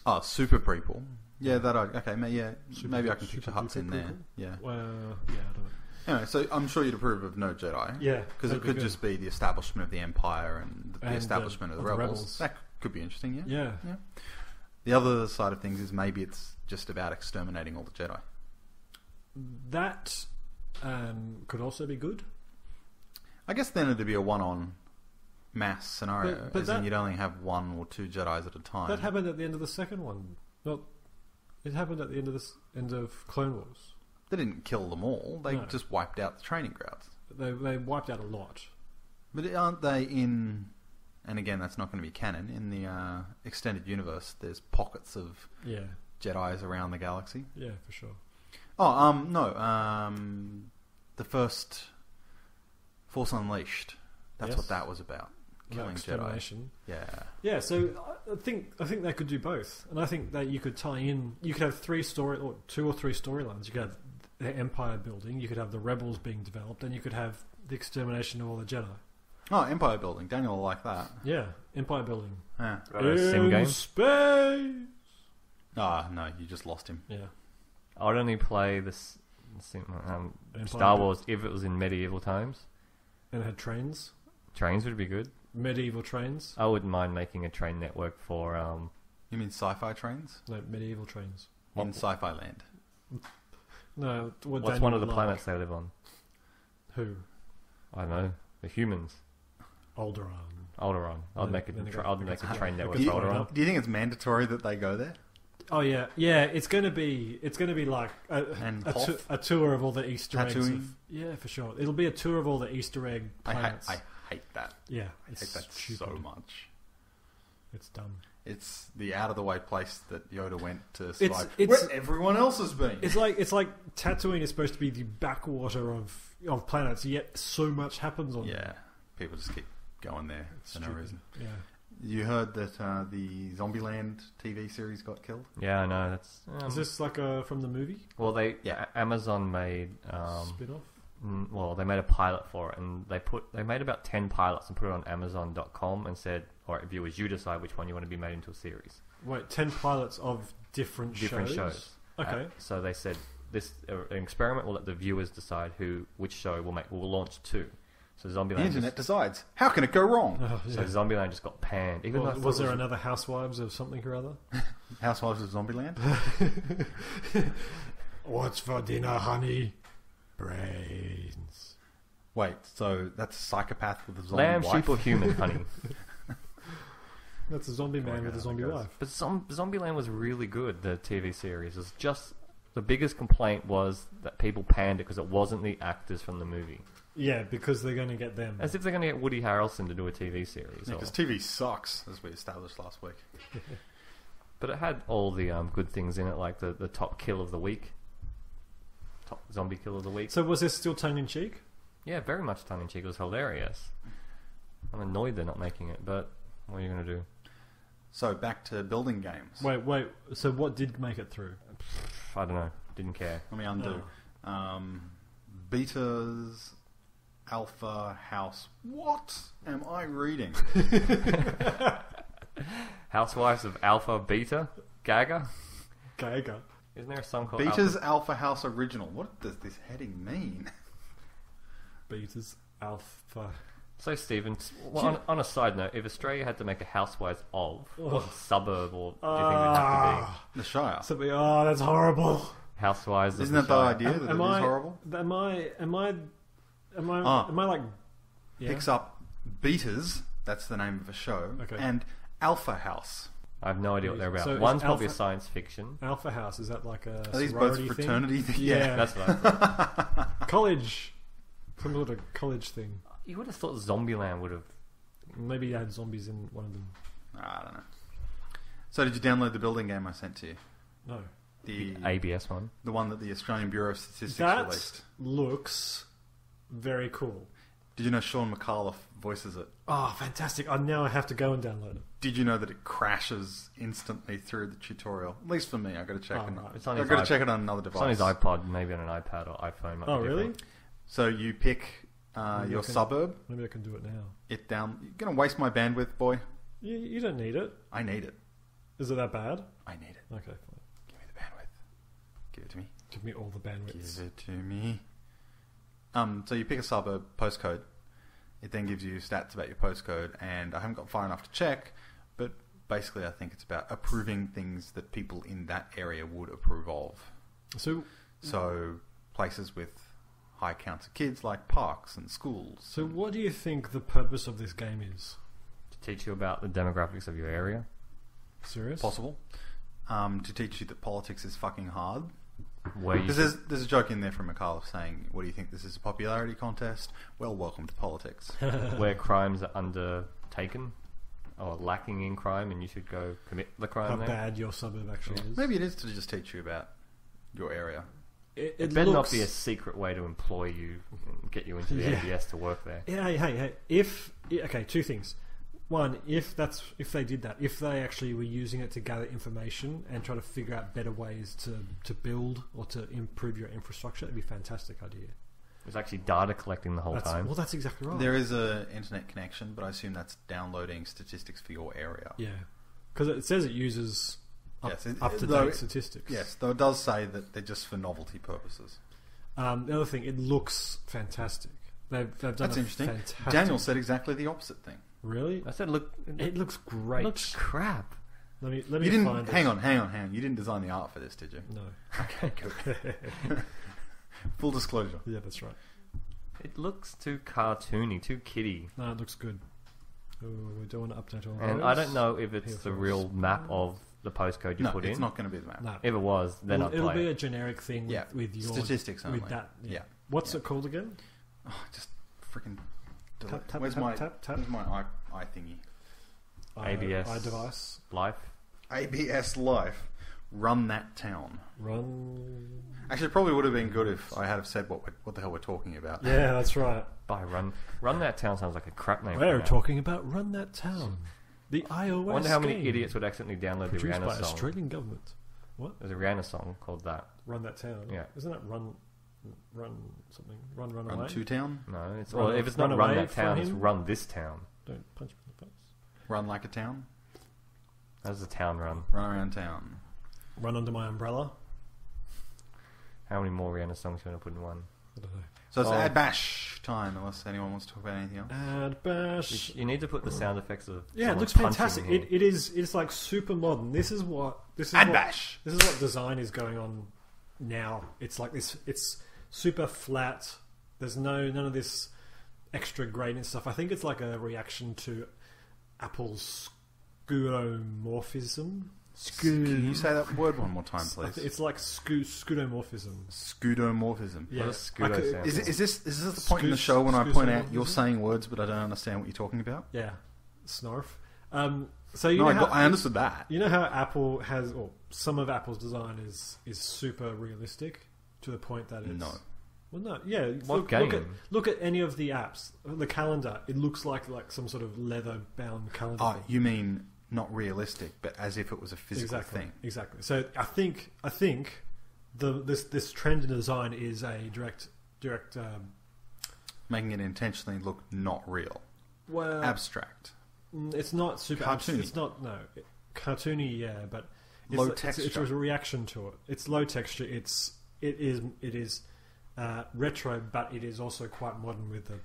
Oh, super prequel. Yeah, that okay. Maybe I can Super picture huts duper in there. prequel? Yeah. Well, yeah, I don't know. Anyway, so I'm sure you'd approve of no Jedi. Yeah, Because it that'd be could good. just be the establishment of the Empire and the And, establishment of the rebels. That could be interesting, yeah? Yeah. Yeah. The other side of things is maybe it's just about exterminating all the Jedi. That could also be good. I guess then it'd be a one-on mass scenario, But as in you'd only have one or two Jedis at a time. That happened at the end of the second one. It happened at the end of Clone Wars. They didn't kill them all. They No. just wiped out the training grounds. They wiped out a lot. But aren't they in... And again, that's not going to be canon. In the extended universe, there's pockets of Yeah. Jedis around the galaxy. Yeah, for sure. Oh, no. The first Force Unleashed. That's Yes. what that was about. Killing Jedi. Extermination. Yeah. Yeah, so I think they could do both, and I think that you could tie in. You could have two or three storylines. You could have the Empire building. You could have the Rebels being developed, and you could have the extermination of all the Jedi. Oh, Empire building. Daniel will like that. Yeah, Empire building. Yeah. Sim game. Space. Ah, no, you just lost him. Yeah. I would only play Empire Star Wars if it was in medieval times. And it had trains, Trains would be good. medieval trains. I wouldn't mind making a train network for You mean sci-fi trains? No, medieval trains. In sci-fi land. No, what's Daniel one of the would planets they live on? Who? I don't know. The humans. Alderaan. Alderaan. I'd Then- make then they a go- I'd make a train network Do for you, Alderaan. do you think it's mandatory that they go there? Oh yeah, yeah. It's gonna be like And Hoth? a tour of all the Easter eggs. Tatooine? Yeah, for sure. It'll be a tour of all the Easter egg planets. I hate that. Yeah, I it's hate that stupid. so much. It's dumb. It's the out-of-the-way place that Yoda went to It's- survive. it's- where everyone else has been. It's like Tatooine is supposed to be the backwater of planets, yet so much happens on them. Yeah, people just keep going there It's for no stupid. reason. Yeah. You heard that the Zombieland TV series got killed? Yeah, I know. That's Is this like from the movie well. Yeah. Amazon made spin-off? well, they made a pilot for it, and they made about 10 pilots and put it on Amazon.com and said, "All right, viewers, you decide which one you want to be made into a series." Wait, 10 pilots of different shows. Okay. So they said this an experiment will let the viewers decide which show will launch 2. So The Zombieland. internet decides. How can it go wrong? Oh, So yeah. Zombieland just got panned. Even though I thought Was it there another Housewives of something or other? Housewives of Zombieland? What's for dinner, honey? Brains. Wait, so that's a psychopath with a zombie lamb, wife? sheep, or human, honey? That's a zombie man with a God, zombie that wife. But Zombieland was really good. The TV series was just the biggest complaint was that people panned it because it wasn't the actors from the movie. Yeah, because they're going to get them. As if they're going to get Woody Harrelson to do a TV series. or- Because TV sucks, as we established last week. But it had all the good things in it, like the top kill of the week, top zombie kill of the week. So was this still tongue-in-cheek? Yeah, very much tongue in cheek. It was hilarious. I'm annoyed they're not making it, but what are you going to do? So back to building games. Wait. So what did make it through? I don't know. Didn't care. Let me undo. Betas, Alpha, House. What am I reading? Housewives of Alpha Beta Gaga. Gaga. Isn't there a song called Betas, Alpha House Original. What does this heading mean? Betas. Alpha. So, Stephen, on a side note, if Australia had to make a housewives of, what suburb or do you think it would have to The Shire. Something. Oh, that's horrible. be? Housewives of Isn't the that the Shire. idea that it is horrible? Am I like? Yeah. Picks up Beaters, that's the name of a show, Okay. and Alpha House. I have no idea what they're about. So is One's probably a Alpha- science fiction. Alpha House, is that like a Are these both sorority fraternity thing? things? Yeah, That's what I thought. college, some sort of college thing. You would have thought Zombieland would have. Maybe you had zombies in one of them. I don't know. So did you download the building game I sent to you? No, The ABS one. the one that the Australian Bureau of Statistics that released. looks very cool. Did you know Sean McAuliffe voices it? Oh, fantastic! Now I have to go and download it. Did you know that it crashes instantly through the tutorial? At least for me, I got to check. Oh, right. It's on I his got to iP- check it on another It's device. on his iPod, maybe on an iPad or iPhone. Might Oh, be really? different. So you pick Maybe your I can- suburb. Maybe I can do it now. It down. You're gonna waste my bandwidth, boy. You don't need it. I need it. Is it that bad? I need it. Okay, fine. Give me the bandwidth. Give it to me. Give me all the bandwidths. Give it to me. So you pick a suburb postcode. It then gives you stats about your postcode, and I haven't got far enough to check, but basically I think it's about approving things that people in that area would approve of. So places with high counts of kids, like parks and schools. So what do you think the purpose of this game is? To teach you about the demographics of your area. Serious? Possible. To teach you that politics is fucking hard. Where you Because there's a joke in there from McAuliffe saying, what do you think, this is a popularity contest? Well, welcome to politics. where crimes are undertaken or lacking in crime, and you should go commit the crime How there. bad your suburb actually is? Maybe it is to just teach you about your area. It better not be a secret way to employ you and get you into the Yeah. ABS to work there. Yeah, hey. Okay, two things. One, if they did that, if they actually were using it to gather information and try to figure out better ways to build or to improve your infrastructure, it'd be a fantastic idea. There's actually data collecting the whole time. Well, that's exactly right. There is a internet connection, but I assume that's downloading statistics for your area. Yeah, because it says it uses Yes, up to though date it- statistics. Yes, though it does say that they're just for novelty purposes. The other thing, it looks fantastic. They've done That's a interesting. fantastic. Daniel said exactly the opposite thing. Really? I said, look, It looks great. it looks crap. Let me You find didn't. it. Hang on. You didn't design the art for this, did you? No. Okay, good. Full disclosure. Yeah, that's right. It looks too cartoony, too kiddie. No, it looks good. Oh, we don't want to update all And those. I don't know if it's Here the for real us. map of the postcode you No, put it's in. not going to be the map. No. If it was, then it'll I'd be play a it. generic thing Yeah, with your statistics only. with that. Yeah. Yeah. What's Yeah. it called again? Oh, just freaking. Tap, tap, Where's tap, my tap, tap. Where's my eye thingy? ABS. iDevice. Life. ABS Life. Run that town. Run. Actually, it probably would have been good if I had have said what the hell we're talking about. Yeah, that's right. By Run. Run That Town sounds like a crap name. We're for an app. talking about Run That Town, the iOS. I wonder how many game idiots would accidentally download the produced by Rihanna song. Australian government. What? There's a Rihanna song called that. Run That Town. Yeah. Isn't that Run something? Run Run away. to town. No, it's Run- well, if it's run not Run away That Town, from it's him? Run This Town. Don't punch me in the face. Run like a town. How's the town run? Run around town. Run under my umbrella. How many more Rihanna songs are you going to put in one? I don't know. So it's Oh. ad bash time, unless anyone wants to talk about anything else. Ad bash. You need to put the sound effects of Yeah, it someone looks punching fantastic. here. It is. It's like super modern. This is what Ad bash. This is what design is going on now. It's like this. It's super flat. There's none of this extra gradient stuff. I think it's like a reaction to Apple's skeuomorphism. Can you say that word one more time, please? It's like skeuomorphism. Skeuomorphism. Yeah, does scudo I could- sound? Is this the point in the Scoos- show when I point out scoosomorphism? you're saying words but I don't understand what you're talking about? Yeah, snarf. So you No, know how, I understood that. You know how Apple has, or some of Apple's design is super realistic to the point that it's... No. Well, no, yeah. What game? Look at any of the apps. The calendar, it looks like some sort of leather-bound calendar. Oh, thing. you mean not realistic, but as if it was a physical thing. Exactly. So I think this trend in design is a direct Making it intentionally look not real. well, Abstract. it's not super Cartoony. It's not cartoony, yeah, but it's Low it's texture. a reaction to it. It's low texture. It is retro, but it is also quite modern with the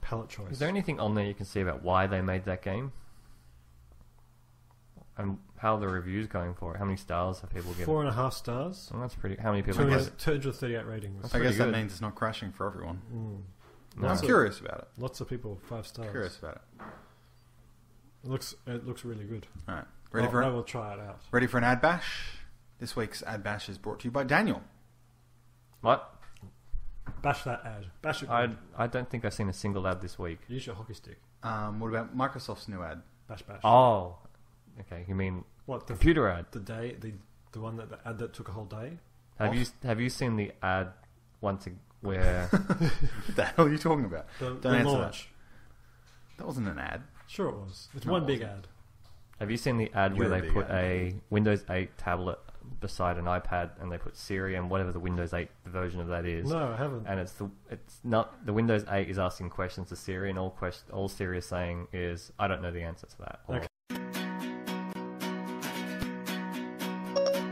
palette choice. Is there anything on there you can see about why they made that game? And how are the reviews going for it? How many stars have people given? 4.5 stars. Oh, that's pretty. How many people? 238 ratings. I pretty guess that good. means it's not crashing for everyone. No. I'm curious about it. Lots of people 5 stars. Curious about it. It looks really good. All right, ready for I it? will try it out. Ready for an ad bash? This week's ad bash is brought to you by Daniel. What? Bash that ad. Bash it. I don't think I've seen a single ad this week. Use your hockey stick. What about Microsoft's new ad? Bash. Oh, okay. You mean What? computer ad? The one the ad that took a whole day. Have you seen the ad where? What the hell are you talking about? The Don't answer launch. That wasn't an ad. Sure, it was. It's No, one it big wasn't. ad. Have you seen the ad where You're a they big put ad. a Windows 8 tablet beside an iPad and they put Siri and whatever the Windows 8 version of that is? No, I haven't. And it's not the Windows 8 is asking questions to Siri, and all Siri is saying is, "I don't know the answer to that." Or, Okay.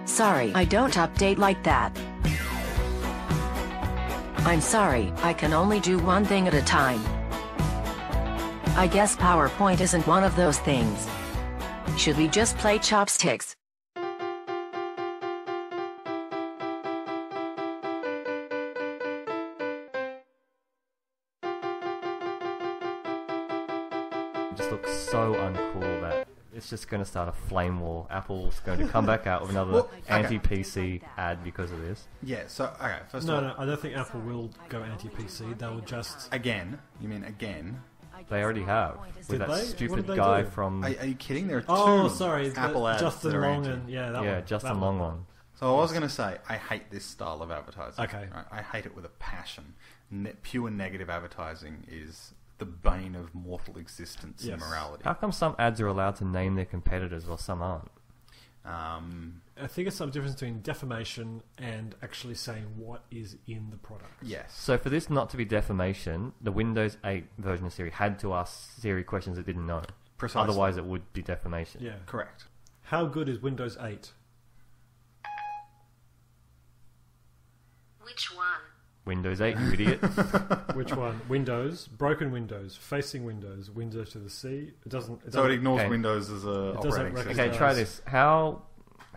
Sorry, I don't update like that. I'm sorry, I can only do one thing at a time. I guess PowerPoint isn't one of those things. Should we just play chopsticks? It just looks so uncool that it's just going to start a flame war. Apple's going to come back out with another Well, okay. anti-PC ad because of this. Yeah, so, okay, first No, of all, I don't think Apple will go anti-PC. They will just... again, you mean again? They already have with Did that they? What stupid did they guy do? from Are you kidding? There are Oh, two sorry. Apple ads Justin that are Long anti. and... Yeah, that yeah one. Justin That Long one. So I was going to say, I hate this style of advertising. Okay. Right? I hate it with a passion. Pure negative advertising is the bane of mortal existence and Yes. morality. How come some ads are allowed to name their competitors while some aren't? I think it's some difference between defamation and actually saying what is in the product. Yes. So for this not to be defamation, the Windows 8 version of Siri had to ask Siri questions it didn't know. Precisely. Otherwise, it would be defamation. Yeah. Correct. How good is Windows 8? Which one? Windows 8, you idiot. Which one? Windows, broken Windows, facing Windows, Windows to the C. It doesn't. So it ignores Okay. Windows as a doesn't operating recognize- system. Okay, try this.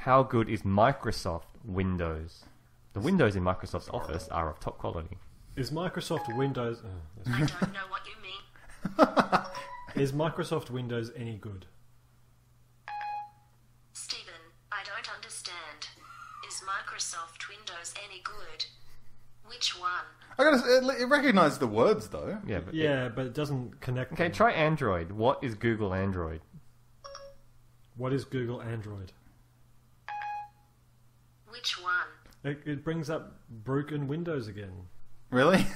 How good is Microsoft Windows? The Windows in Microsoft's Office are of top quality. Is Microsoft Windows? I don't know what you mean. Is Microsoft Windows any good? Stephen, I don't understand. Is Microsoft Windows any good? Which one? I gotta it recognizes the words though. Yeah, but Yeah, but it doesn't connect. Okay, them. try Android. What is Google Android? What is Google Android? Which one? It brings up broken Windows again. Really?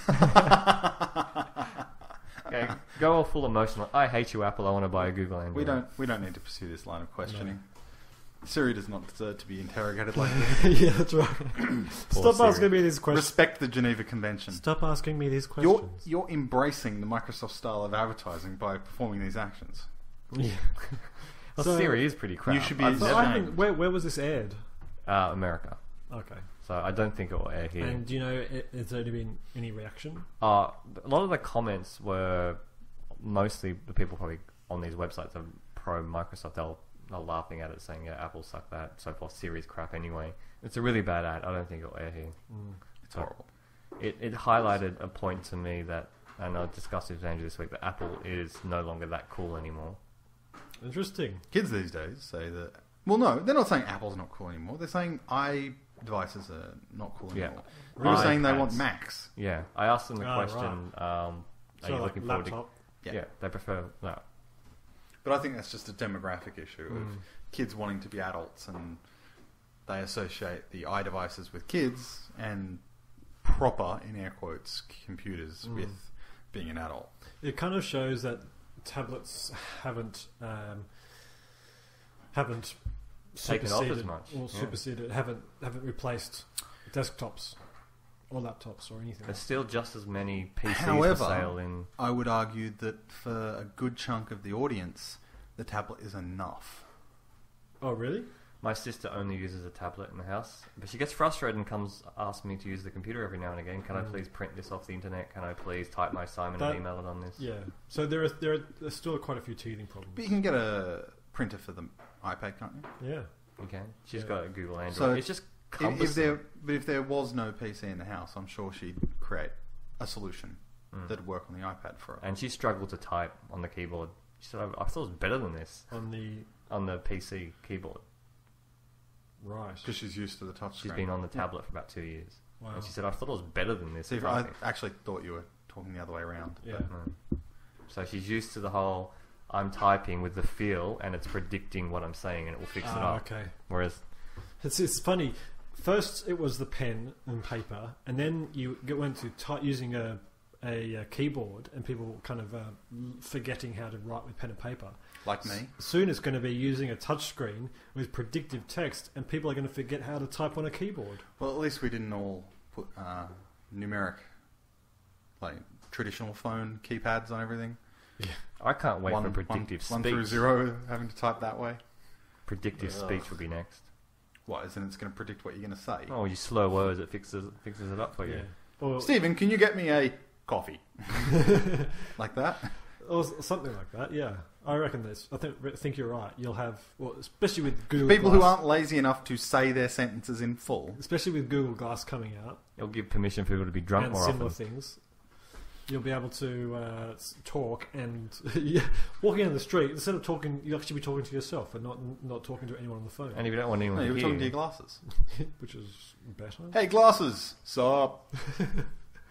Okay, go all full emotional. I hate you, Apple. I want to buy a Google Android. we don't need to pursue this line of questioning. Siri does not deserve to be interrogated like this. Yeah, that's right. Stop Siri. asking me these questions. Respect the Geneva Convention. Stop asking me these questions. You're embracing the Microsoft style of advertising by performing these actions. Yeah. Well, So- Siri is pretty crap. You should be I've So never- I haven't, where was this aired? America. Okay. So I don't think it will air here. And do you know, has there been any reaction? A lot of the comments were mostly the people probably on these websites are pro Microsoft. They're laughing at it, saying, "Yeah, Apple suck that." So forth. Siri's crap anyway. It's a really bad ad. I don't think it'll air here. It's horrible. It highlighted a point to me that, and I discussed this with Andrew this week, that Apple is no longer that cool anymore. Interesting. Kids these days say that. Well, no, they're not saying Apple's not cool anymore. They're saying devices are not cool Yeah. anymore. They're saying they iPads. want Macs. Yeah, I asked them the Oh, question. Are So you like looking forward laptop. Yeah. Yeah, they prefer that. But I think that's just a demographic issue of kids wanting to be adults, and they associate the iDevices with kids and proper, in air quotes, computers with being an adult. It kind of shows that tablets haven't Taken off as superseded much, or yeah. superseded, haven't replaced desktops or laptops or anything. There's still just as many PCs However, for sale in. I would argue that for a good chunk of the audience, the tablet is enough. Oh, really? My sister only uses a tablet in the house, but she gets frustrated and comes ask me to use the computer every now and again. Can I please print this off the internet? Can I please type my assignment and email it on this? Yeah. So there's still quite a few teething problems. But you can get a printer for the iPad, can't you? Yeah. You can. She's got a Google Android. So it's just cumbersome. if there was no PC in the house, I'm sure she'd create a solution that'd work on the iPad for her. And she struggled to type on the keyboard. She said, I thought it was better than this On the PC keyboard. right. Because she's used to the touch She's screen. been on the tablet for about 2 years. Wow. And she said, I thought it was better than this. See, I typing." actually thought you were talking the other way around. Yeah. So she's used to the whole, I'm typing with the feel and it's predicting what I'm saying and it will fix it up. Okay. Whereas, It's funny. First, it was the pen and paper, and then you went to using a keyboard, and people kind of forgetting how to write with pen and paper. Like me. Soon, it's going to be using a touch screen with predictive text, and people are going to forget how to type on a keyboard. Well, at least we didn't all put numeric, like traditional phone keypads on everything. I can't wait for predictive one speech. through 0, having to type that way. Predictive speech will be next. What, isn't it's going to predict what you're going to say? Oh, you slow words, it fixes it up for you. Or, Stephen, can you get me a coffee? Like that? or something like that. Yeah, I reckon this. I think you're right. You'll have, well, especially with Google People Glass, who aren't lazy enough to say their sentences in full. especially with Google Glass coming out It'll give permission for people to be drunk and more similar often. things. You'll be able to talk and walking down the street, instead of talking, you'll actually be talking to yourself and not talking to anyone on the phone, And if you don't want anyone No, to you were hear talking to you, your glasses. which is better. Hey, glasses! Sup?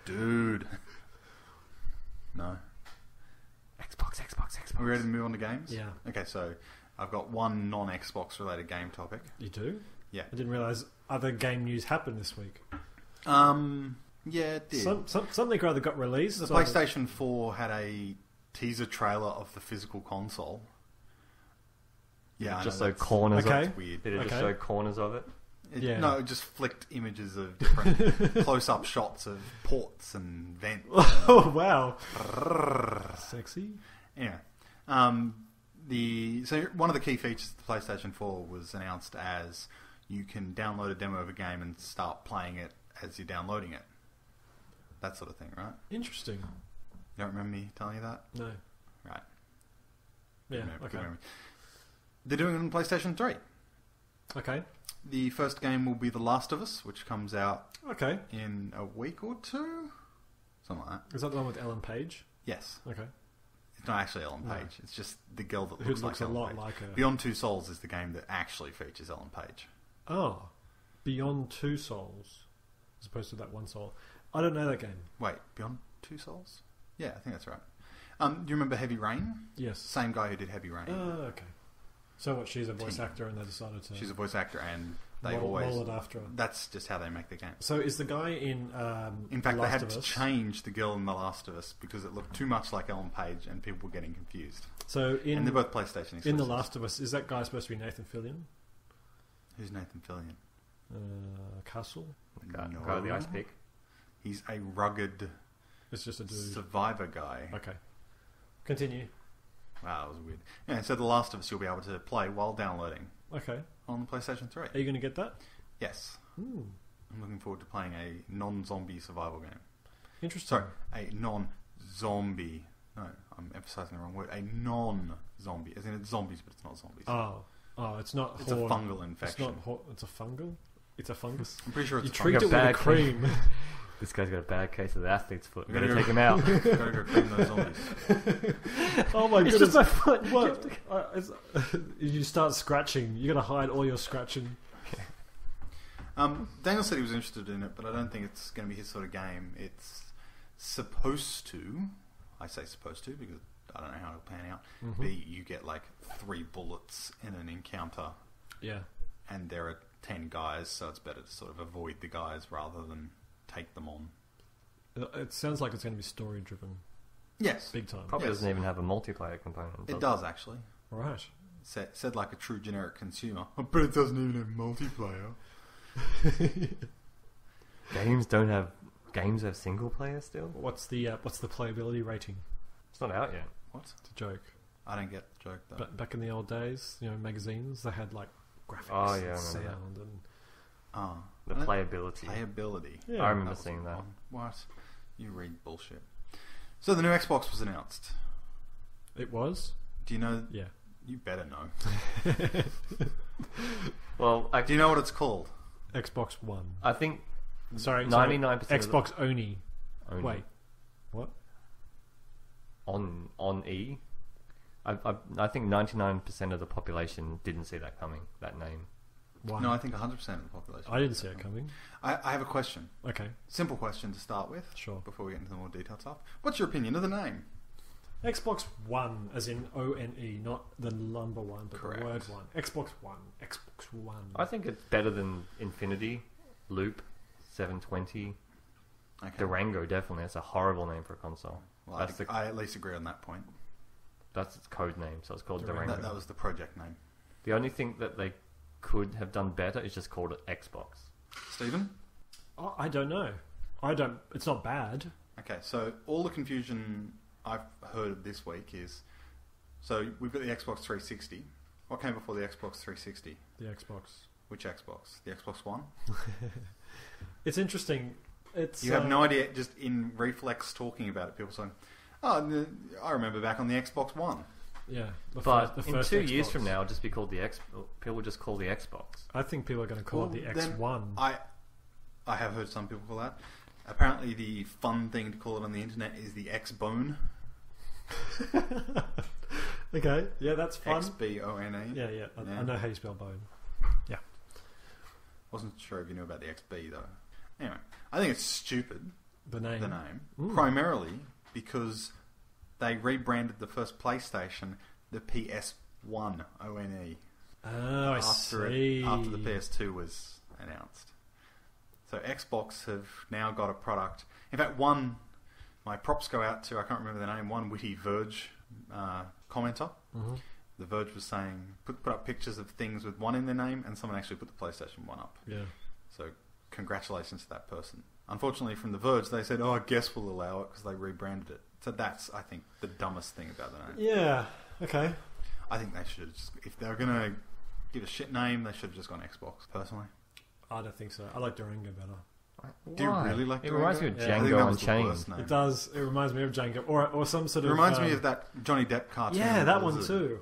Dude. No. Xbox. Are we ready to move on to games? Yeah. Okay, so I've got one non-Xbox related game topic. You do? Yeah. I didn't realise other game news happened this week. Yeah, it did. Something or other got released. The so- PlayStation 4 had a teaser trailer of the physical console. Yeah, I just know, so corners Okay. that's weird. did it just Okay. show corners of it? Yeah. No, it just flicked images of different close-up shots of ports and vents. Oh wow! Sexy. Yeah. So one of the key features of the PlayStation 4 was announced as you can download a demo of a game and start playing it as you're downloading it. That sort of thing, right? Interesting. You don't remember me telling you that? No. Right. Yeah. Good Okay. memory. They're doing it on PlayStation 3. Okay. The first game will be The Last of Us, which comes out Okay. in a week or two. Something like that. Is that the one with Ellen Page? Yes. Okay. It's not actually Ellen No. Page. It's just the girl that Who looks, looks like a Ellen lot Page. like her. Beyond Two Souls is the game that actually features Ellen Page. Oh, Beyond Two Souls, as opposed to that one soul. I don't know that game. Wait, Beyond Two Souls? Yeah, I think that's right. Do you remember Heavy Rain? Yes. Same guy who did Heavy Rain. Oh, okay. So what? She's a voice Team. actor, and they decided to. She's a voice actor, and they roll always. it after her. That's just how they make the game. So is the guy in? In fact, The they Last had of to Us? change the girl in The Last of Us because it looked too much like Ellen Page, and people were getting confused. So And they're both PlayStation exclusives. in The Last of Us, is that guy supposed to be Nathan Fillion? Who's Nathan Fillion? Castle? Guy with the ice pick. He's a rugged It's just a dude. survivor guy. Okay. Continue. Wow, that was weird. Yeah, so The Last of Us you'll be able to play while downloading Okay. on the PlayStation 3. Are you going to get that? Yes. Hmm. I'm looking forward to playing a non-zombie survival game. Interesting. Sorry, a non-zombie. No, I'm emphasizing the wrong word. A non-zombie. As in it's zombies, but it's not zombies. Oh, it's not. It's a horde. fungal infection. It's not. It's a fungal. It's a fungus. I'm pretty sure it's You a treat fungus. it with a bad cream. This guy's got a bad case of the athlete's foot. We We're gotta going to go- take him out. Gotta go cream those zombies. Oh my It's goodness! just my foot. What? You start scratching. You got to hide all your scratching. Daniel said he was interested in it, but I don't think it's going to be his sort of game. It's supposed to, I say supposed to because I don't know how it'll pan out, be you get like 3 bullets in an encounter Yeah. and there are 10 guys, so it's better to sort of avoid the guys rather than take them on. It sounds like it's going to be story driven, Yes, big time. Probably Yes. doesn't even have a multiplayer component. it does actually. Right. Said like a true generic consumer. But it doesn't even have multiplayer. Games have single player still. What's the playability rating? It's not out yet. What? It's a joke. I don't get the joke though. But back in the old days, magazines they had like graphics Oh, yeah, I and remember sound and The playability. Playability. Yeah. I remember That was seeing the that. one. What? You read bullshit. So the new Xbox was announced. it was. Do you know? Yeah. You better know. Well, Do you know what it's called? Xbox One. I think Sorry, 99% of the- Xbox Oni. only Wait, what? on E. I think 99% of the population didn't see that coming. That name. Why? No, I think 100% of the population. I didn't see it coming. I have a question. Okay, Simple question to start with. Sure. Before we get into the more detailed stuff. What's your opinion of the name? Xbox One, as in ONE, not the number one, but Correct. the word one. Xbox One. Xbox One. I think it's better than Infinity, Loop, 720, Okay. Durango. Definitely, that's a horrible name for a console. Well, That's the I at least agree on that point. that's its code name, so it's called Durango. Durango. That was the project name. The only thing that they could have done better is just called it Xbox. Stephen? Oh, I don't know. It's not bad. Okay, so all the confusion I've heard this week is... So we've got the Xbox 360. What came before the Xbox 360? The Xbox. Which Xbox? The Xbox One? It's interesting. It's You have no idea, just in reflex talking about it, people saying, oh, I remember back on the Xbox One. Yeah, But the in first 2 years Xbox. from now, it'll just be called the people will just call the Xbox. I think people are going to call it the then X1. I have heard some people call that. Apparently the fun thing to call it on the internet is the X-Bone. Okay, yeah, that's fun. X-B-O-N-E. Yeah. I know how you spell bone. Yeah. Wasn't sure if you knew about the XB though. Anyway, I think it's stupid, The name. primarily because they rebranded the first PlayStation the PS1 ONE Oh, I see. after the PS2 was announced. So Xbox have now got a product. In fact, my props go out to, I can't remember the name, one witty Verge commenter. Mm-hmm. The Verge was saying, put up pictures of things with one in their name, and someone actually put the PlayStation 1 up. Yeah. So congratulations to that person. Unfortunately, from The Verge, they said, oh, I guess we'll allow it because they rebranded it. So that's, I think, the dumbest thing about the name. Yeah. Okay. I think they should just, if they were going to give a shit name, they should have just gone Xbox, personally. I don't think so. I like Durango better. Do you Why? really like It reminds me of Durango? I think Django that was the Unchained. worst name. It does. It reminds me of Django, or some sort It of. reminds me of that Johnny Depp cartoon. Yeah, that one Blizzard. too.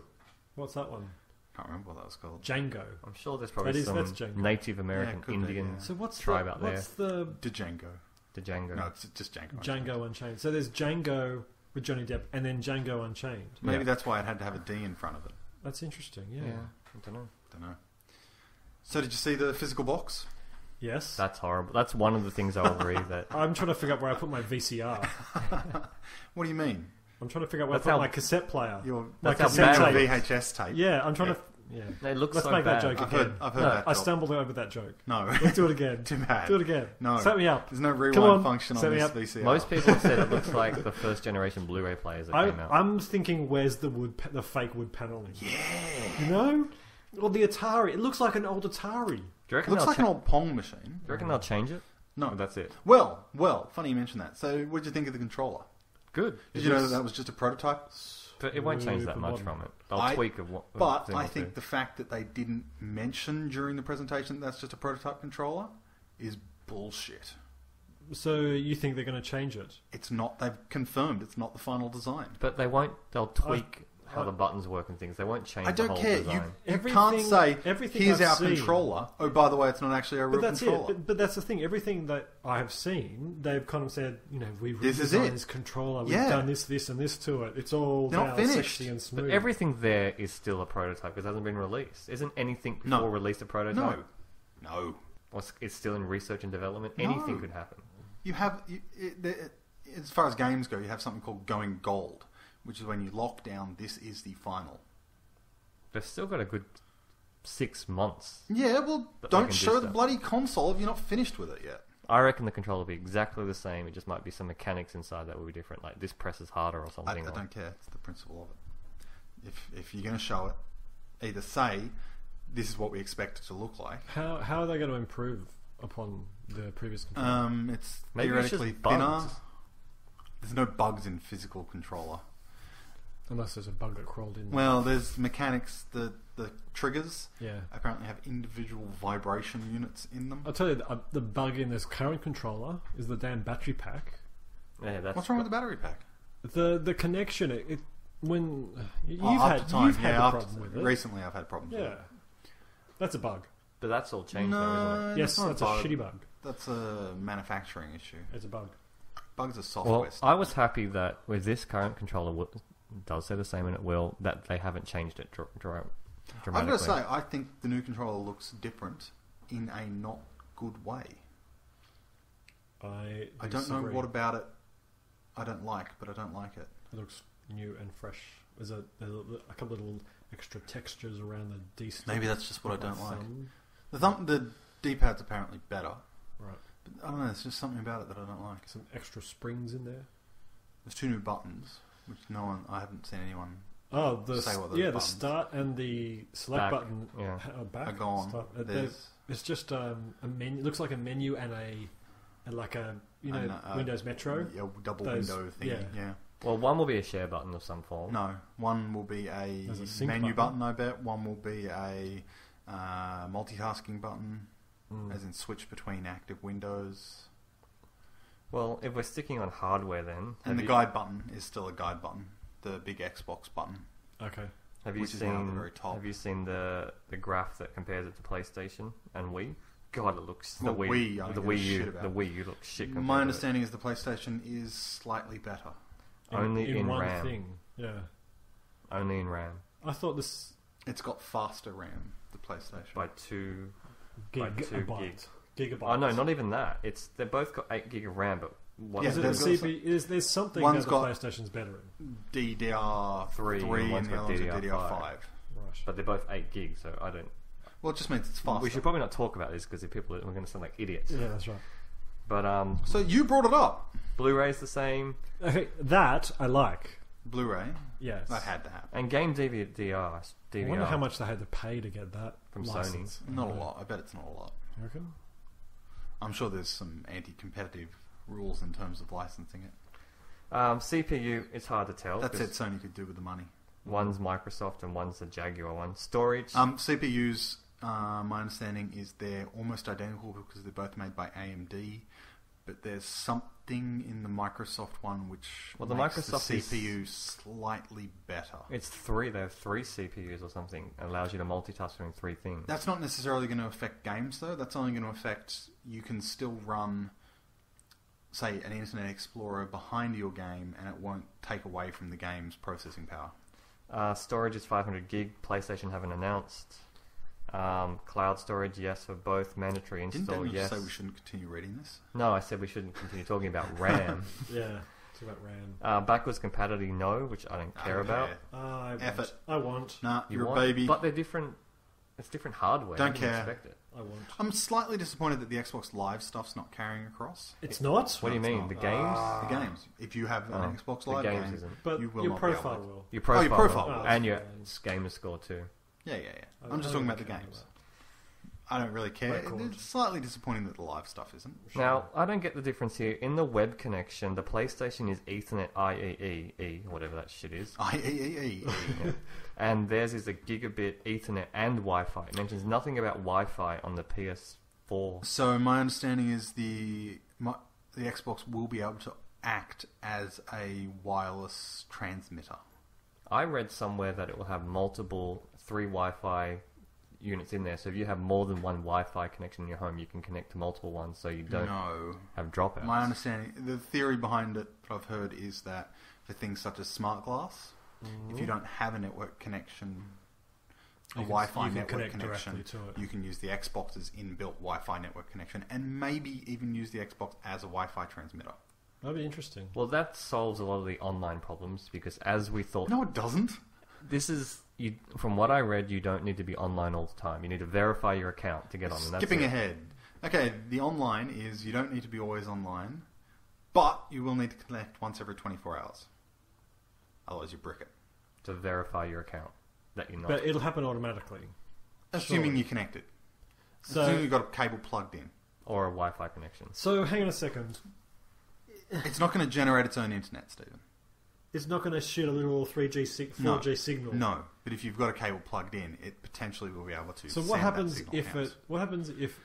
What's that one? Can't remember what that was called. Django. I'm sure there's probably That's some Django. Native American could be, Indian yeah. So what's tribe the, out there. What's the Django. The Django. No, it's just Django. Django Unchained? So there's Django with Johnny Depp, and then Django Unchained. Maybe Yeah. that's why it had to have a D in front of it. That's interesting. Yeah, Yeah. I don't know. Don't know. So did you see the physical box? Yes. That's horrible. That's one of the things I'll agree that. I'm trying to figure out where I put my VCR. What do you mean? I'm trying to figure out where That's I put how- my cassette player. My That's how cassette bad tape. it is. VHS tape. Yeah, I'm trying to. Yeah. It looks Let's so make that bad. joke I've again. heard No, that. I job. stumbled over that joke. No. Let's do it again. Too bad. Do it again. No. Set me up. There's no Come rewind on, function set on me this up. VCR. Most people have said it looks like the first generation Blu-ray players that came out. I'm thinking, where's the the fake wood paneling? Yeah. You know? Or the Atari. It looks like an old Atari. Do you reckon Looks they'll like an old Pong machine. Do you reckon they'll change it? No. Or that's it. Well, funny you mention that. So what did you think of the controller? Good. Did you know that was just a prototype? But it won't change that Super much modern. from it. They'll I- tweak a thing But or I think two. the fact that they didn't mention during the presentation that that's just a prototype controller is bullshit. So you think they're going to change it? It's not. They've confirmed it's not the final design. But they won't. They'll tweak how the buttons work and things. They won't change I the don't whole care. design. You can't say, everything here's I've our seen- controller. Oh, by the way, it's not actually a real But that's controller. it. But that's the thing. Everything that I have seen, they've kind of said, you know, we This is redesigned it. this controller. We've Yeah. done this, and this to it. It's all They're not now finished. sexy and smooth. But everything there is still a prototype because it hasn't been released. Isn't anything before No. released a prototype? No. Or it's still in research and development? No. Anything could happen. You have, as far as games go, you have something called going gold, which is when you lock down, this is the final. They've still got a good 6 months. Yeah, well, But they don't can do show the stuff. bloody console if you're not finished with it yet. I reckon the controller will be exactly the same. It just might be some mechanics inside that will be different. Like this presses harder or I something. or- don't care. It's the principle of it. If you're going to show it, either say, this is what we expect it to look like. How are they going to improve upon the previous controller? It's Maybe it's theoretically just thinner. bugs. There's no bugs in physical controller. Unless there's a bug that crawled in. Well, there's mechanics. The triggers Yeah. apparently have individual vibration units in them. I'll tell you, the bug in this current controller is the damn battery pack. Yeah, that's What's wrong with the battery pack? The connection, when you've Up had to time, you've had yeah, the after- problem with it. Recently, I've had problems with Yeah, it. that's a bug. But that's all changed though, isn't No, it? Yes, not that's a shitty bug. That's a manufacturing issue. It's a bug. Bugs are software Well, stuff. I was happy that with this current controller, does say the same and it will, that they haven't changed it I've dramatically. got to say, I think the new controller looks different in a not good way. I I don't know disagree. what about it I don't like, but I don't like it. It looks new and fresh. There's a couple of little extra textures around the D stick. Maybe that's just what I don't like. Thumb. The D-pad's apparently better. Right. But I don't know, there's just something about it that I don't like. Some extra springs in there. There's 2 new buttons, which I haven't seen anyone Oh, say what those the buttons start and the select Back, button yeah. are back. are gone. Start. There's It's just a menu. It looks like a menu and like a Windows Metro. a double Those- window thing. yeah. Yeah. Well, one will be a share button of some form. No, one will be a There's a sync menu button. button, I bet. One will be a multitasking button, as in switch between active windows. Well, if we're sticking on hardware then... And the guide button is still a guide button. The big Xbox button. Okay. Have you which is now at the seen very top. Have you seen the graph that compares it to PlayStation and Wii? God, it looks Well, the Wii, I the don't Wii give a U shit about. the Wii U looks shit. compared My to understanding is the PlayStation is slightly better. Only in one RAM. thing. Yeah. it. Only in RAM I thought this It's got faster RAM, the PlayStation. by 2 by 2 gigabyte. gig. Gigabyte. Oh no, not even that. They're both got 8 gig of RAM, but one Yeah, Is it there's the also- CPU? There's something One's that the got- PlayStation's better in. DDR3 and and one's the got other one's a DDR5. DDR5. Right. but they're both 8 gig, so I don't. Well, it just means it's faster. We should probably not talk about this because we're going to sound like idiots. Yeah, that's right. But So you brought it up. Blu-ray's the same, Okay, that I like. Blu-ray. Yes. That had to happen. and game DVR. I wonder how much they had to pay to get that From license. Not a lot. I bet it's not a lot. You reckon? I'm sure there's some anti-competitive rules in terms of licensing it. CPU, it's hard to tell. That's 'cause it. Sony could do with the money. One's Microsoft and one's the Jaguar one. Storage. CPUs, my understanding is they're almost identical because they're both made by AMD, but there's something in the Microsoft one which Well, the makes Microsoft the is- CPU slightly better. It's 3. They have 3 CPUs or something. It allows you to multitask between 3 things. That's not necessarily going to affect games, though. That's only going to affect... You can still run, say, an Internet Explorer behind your game, and it won't take away from the game's processing power. Storage is 500 gig. PlayStation haven't announced. Cloud storage, yes, for both. Mandatory Didn't install, Daniel yes. say we shouldn't continue reading this? No, I said we shouldn't continue talking about RAM. Yeah. It's about RAM. Backwards compatibility, no, which I don't care about. Effort. I want. Nah, You you're want- a baby. But they're different. It's different hardware. Don't I didn't care. expect it. I want. I'm slightly disappointed that the Xbox Live stuff's not carrying across. It's not. What do you it's mean? not. The games? The games. If you have an Xbox the Live games game, isn't. But you will your not be able profile to. will. Your profile. your profile will. will. And your Oh, gamer score too. Yeah. I I'm just don't talking about the care games. I don't really care. Record. It's slightly disappointing that the live stuff isn't. Now, I don't get the difference here. In the web connection, the PlayStation is Ethernet IEEE, whatever that shit is. IEEE. And theirs is a gigabit Ethernet and Wi-Fi. It mentions nothing about Wi-Fi on the PS4. So my understanding is the Xbox will be able to act as a wireless transmitter. I read somewhere that it will have multiple 3 Wi-Fi units in there. So if you have more than one Wi-Fi connection in your home, you can connect to multiple ones so you don't No. have dropouts. My understanding, the theory behind it that I've heard is that for things such as smart glass, if you don't have a network connection, a You can- Wi-Fi you can network connect connection, directly to it. you can use the Xbox's inbuilt Wi-Fi network connection, and maybe even use the Xbox as a Wi-Fi transmitter. That'd be interesting. Well, that solves a lot of the online problems because as we thought... No, it doesn't. This is... from what I read, you don't need to be online all the time. You need to verify your account to get on. And that's Skipping it. ahead. Okay, the online is you don't need to be always online, but you will need to connect once every 24 hours. Otherwise, you brick it. To verify your account that you're not. But it'll happen automatically. Assuming you're connected. So- Assuming you've got a cable plugged in. Or a Wi-Fi connection. So hang on a second. It's not going to generate its own internet, Stephen. It's not going to shoot a little 4G signal. No, but if you've got a cable plugged in, it potentially will be able to. So send what that happens signal if out. what happens if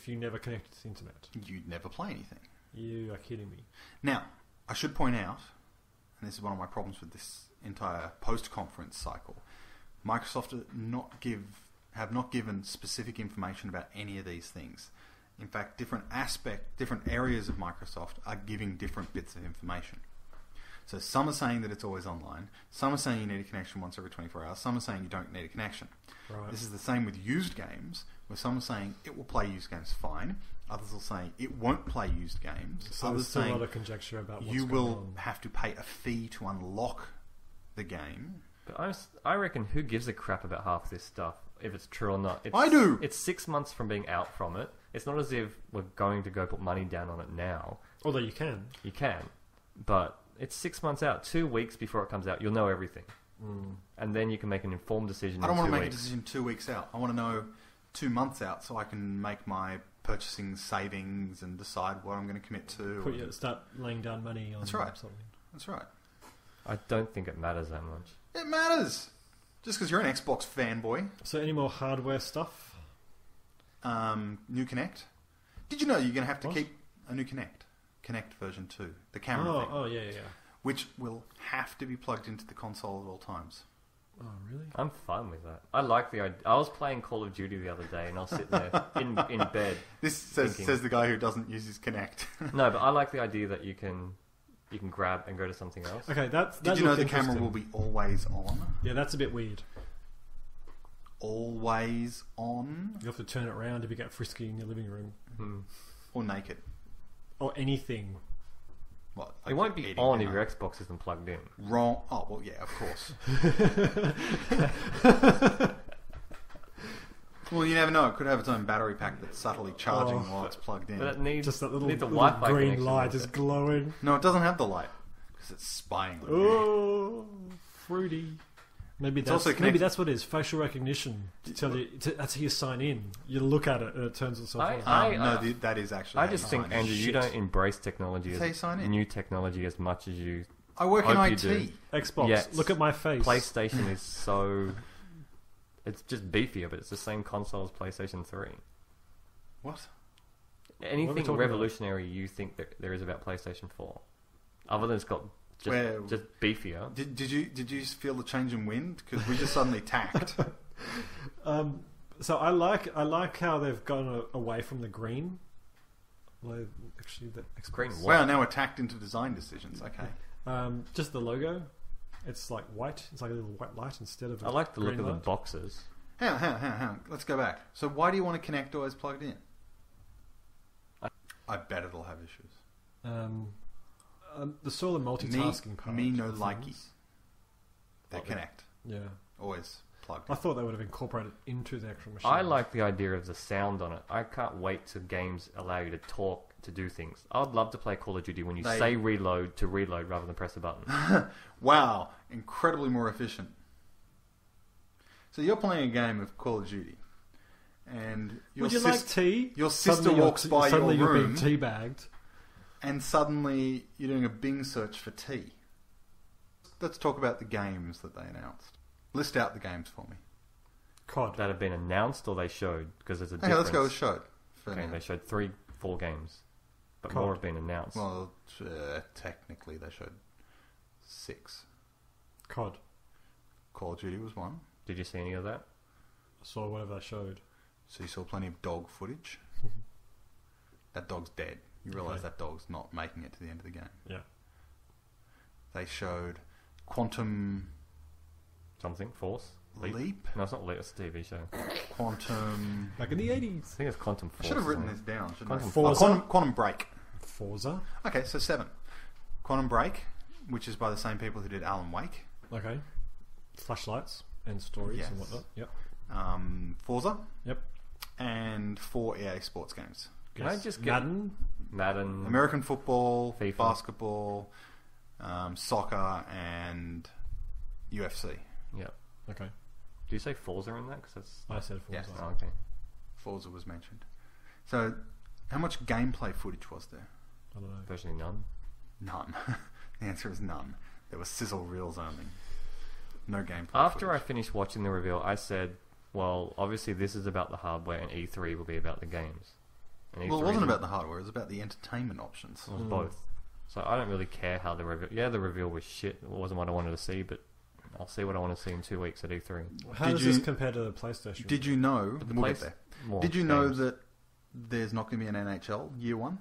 you never connect to the internet? You'd never play anything. You are kidding me. Now, I should point out, and this is one of my problems with this entire post-conference cycle, Microsoft have not given specific information about any of these things. In fact, different areas of Microsoft are giving different bits of information. So some are saying that it's always online. Some are saying you need a connection once every 24 hours. Some are saying you don't need a connection. Right. This is the same with used games, where some are saying it will play used games fine. Others will say it won't play used games. So Others there's still a saying lot of conjecture about what's you going will on. have to pay a fee to unlock the game. But I reckon who gives a crap about half this stuff, if it's true or not? I do! It's 6 months from being out from it. It's not as if we're going to go put money down on it now. Although you can. You can. But it's 6 months out. 2 weeks before it comes out, you'll know everything. And then you can make an informed decision I don't in want 2 to make weeks. a decision 2 weeks out. I want to know 2 months out so I can make my purchasing savings and decide what I'm going to commit to. Start laying down money on That's right. something. That's right. I don't think it matters that much. It matters! Just because you're an Xbox fanboy. So any more hardware stuff? New Kinect. Did you know you're going to have to What? keep a new Kinect? Kinect version 2. The camera thing. Oh, yeah. Which will have to be plugged into the console at all times. Oh, really? I'm fine with that. I like the idea. I was playing Call of Duty the other day, and I was sitting there in bed. This Thinking. says the guy who doesn't use his Kinect. No, but I like the idea that you can grab and go to something else. Okay, that Did you know looked the camera interesting. will be always on? Yeah, that's a bit weird. Always on? You have to turn it around if you get frisky in your living room. Or naked? Or anything. What? It won't be eating on if dinner? your Xbox isn't plugged in. Wrong. Oh, well, yeah, of course. Well, you never know. It could have its own battery pack that's subtly charging while it's plugged in. But it needs, Just that little, needs a little Wi-Fi green connection light with is it. glowing. No, it doesn't have the light. Because it's spying on you. Oh, fruity. Maybe also maybe connected- that's what it is. Facial recognition. To tell you, that's how you sign in. You look at it and it turns itself on. That is actually. I how just you think, sign in. Andrew, you Shit. don't embrace technology That's how you sign in. new technology as much as you. I work in Hope you IT. do. Xbox. Yeah, Look at my face. PlayStation is so. It's just beefier, but it's the same console as PlayStation 3. What? Anything talking revolutionary you think that there is about PlayStation 4? Other than it's got just beefier. Did you feel the change in wind? Because we just suddenly tacked. So I like how they've gone away from the green. Like, actually, the Xbox. Green what? Wow, now we're tacked into design decisions. Okay. Just the logo. It's like white. It's like a little white light instead of. I like the look green of the light. boxes. Hang on. Let's go back. So why do you want to connect always plugged in? I bet it'll have issues. The sort of multitasking part. Me no of likey. things. They connect. Yeah. Always plugged. I thought they would have incorporated into the actual machine. I like the idea of the sound on it. I can't wait till games allow you to talk to do things. I'd love to play Call of Duty when you say reload to reload rather than press a button. Wow, incredibly more efficient. So you're playing a game of Call of Duty, and your Would you like tea? your sister Suddenly walks by suddenly your you're room, being teabagged. and suddenly you're doing a Bing search for tea. Let's talk about the games that they announced. List out the games for me. COD. That have been announced or they showed? Because there's a Okay, difference. let's go with showed. for Okay, now. they showed 4 games. But COD. more have been announced. Well, technically they showed 6. COD. Call of Duty was 1. Did you see any of that? I saw whatever they showed. So you saw plenty of dog footage. That dog's dead. You realise Okay. that dog's not making it to the end of the game. Yeah. They showed Quantum Something? Force? Leap? No, it's not Leap. It's a TV show. Quantum... Back in the 80s. I think it's Quantum I Force. should have written or this something. down, shouldn't I? Quantum Forza. Quantum Break. Forza. Okay, so 7. Quantum Break, which is by the same people who did Alan Wake. Okay. Flashlights and stories Yes. and whatnot. Yep. Forza. Yep. And 4 EA sports games. Can I Yes. just get Madden? American football, FIFA. basketball, soccer, and UFC. Yeah. Okay. Do you say Forza in that? Because that's... I said Forza. Yes. Oh, okay. Forza was mentioned. So, how much gameplay footage was there? I don't know. Virtually none. None. The answer is none. There were sizzle reels only. No gameplay. After I footage. finished watching the reveal, I said, well, obviously this is about the hardware and E3 will be about the games. And Well, it E3 wasn't about the hardware. It was about the entertainment options. It was both. So I don't really care how the reveal... Yeah, the reveal was shit. It wasn't what I wanted to see, but I'll see what I want to see in 2 weeks at E3. How Did does you- this compare to the PlayStation? Did you know? But the We'll place- get there. more Did you know games. that there's not going to be an NHL year one?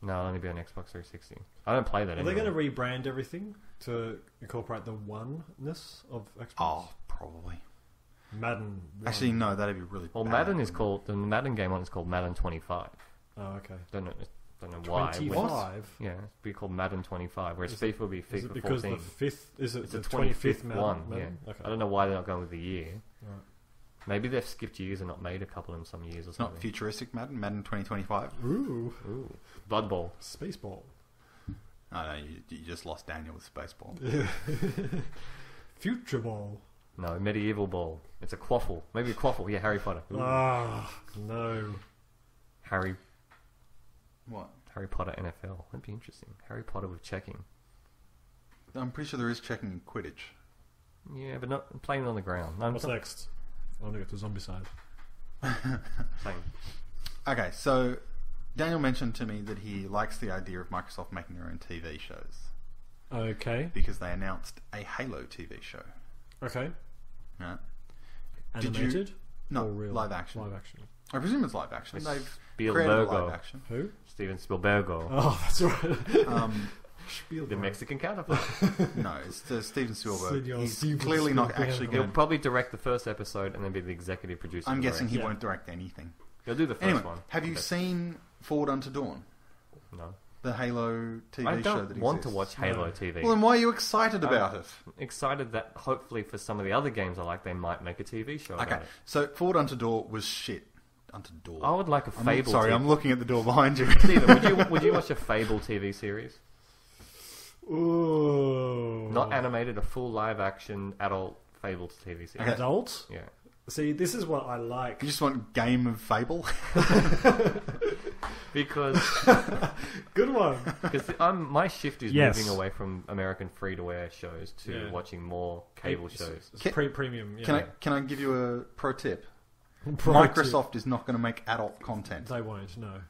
No, it'll only be on Xbox 360. I don't play that Are they anyway. going to rebrand everything to incorporate the oneness of Xbox? Oh, probably. Madden. 1. Actually, no. That'd be really. Well, bad, Madden is wouldn't it? called... The Madden game one is called Madden 25. Oh, okay. Don't know why. 25. Yeah, it'd be called Madden 25, whereas Is FIFA would be Is FIFA it because 14. the fifth? Is it It's the the 25th 25th one, Madden? yeah. Okay. I don't know why they're not going with the year. Right. Maybe they've skipped years and not made a couple in some years or It's not something. futuristic Madden. Madden 2025. Ooh, Ooh. Blood Bowl. Spaceball. Oh no, you just lost Daniel with Spaceball. Future Ball. No, Medieval Ball. It's a quaffle. Maybe a quaffle. Yeah, Harry Potter. Ooh. Ah, no. Harry What? Potter NFL. That'd be interesting. Harry Potter with checking. I'm pretty sure there is checking in Quidditch. Yeah, but not playing on the ground. No, What's next? I want to get to zombie side. playing. Okay, so Daniel mentioned to me that he likes the idea of Microsoft making their own TV shows Okay. because they announced a Halo TV show. Okay. Right? Did you- Animated? No, Or real? live action. Live action. I presume it's live action. It's They've Spielberg. created a live action. Who? Steven Spielberg. Oh, that's right. The Mexican counterpart. No, it's Steven Spielberg. Senor He's Steven clearly not Spielberg. actually He'll going to... probably direct the first episode and then be the executive producer. I'm of the guessing rest. he Yeah. won't direct anything. He'll do the first Anyway, one. have you But- seen Forward Unto Dawn? No. The Halo TV I show don't that want to exists? watch Halo No. TV. Well, then why are you excited about it? Excited that hopefully for some of the other games I like, they might make a TV show Okay, about it. so Forward Unto Dawn was shit. Unto Dawn. I would like a Fable. Sorry, TV. I'm looking at the door behind you. Steven, would you watch a Fable TV series? Ooh. Not animated, a full live action adult Fable TV series. Okay. Adult? Yeah. See, this is what I like. You just want Game of Fable? Because Good one. my shift is Yes. moving away from American free-to-air shows to Yeah. watching more cable shows. It's Can- premium. Can Yeah. can I give you a pro tip? Pro Microsoft is not going to make adult content. They won't, no.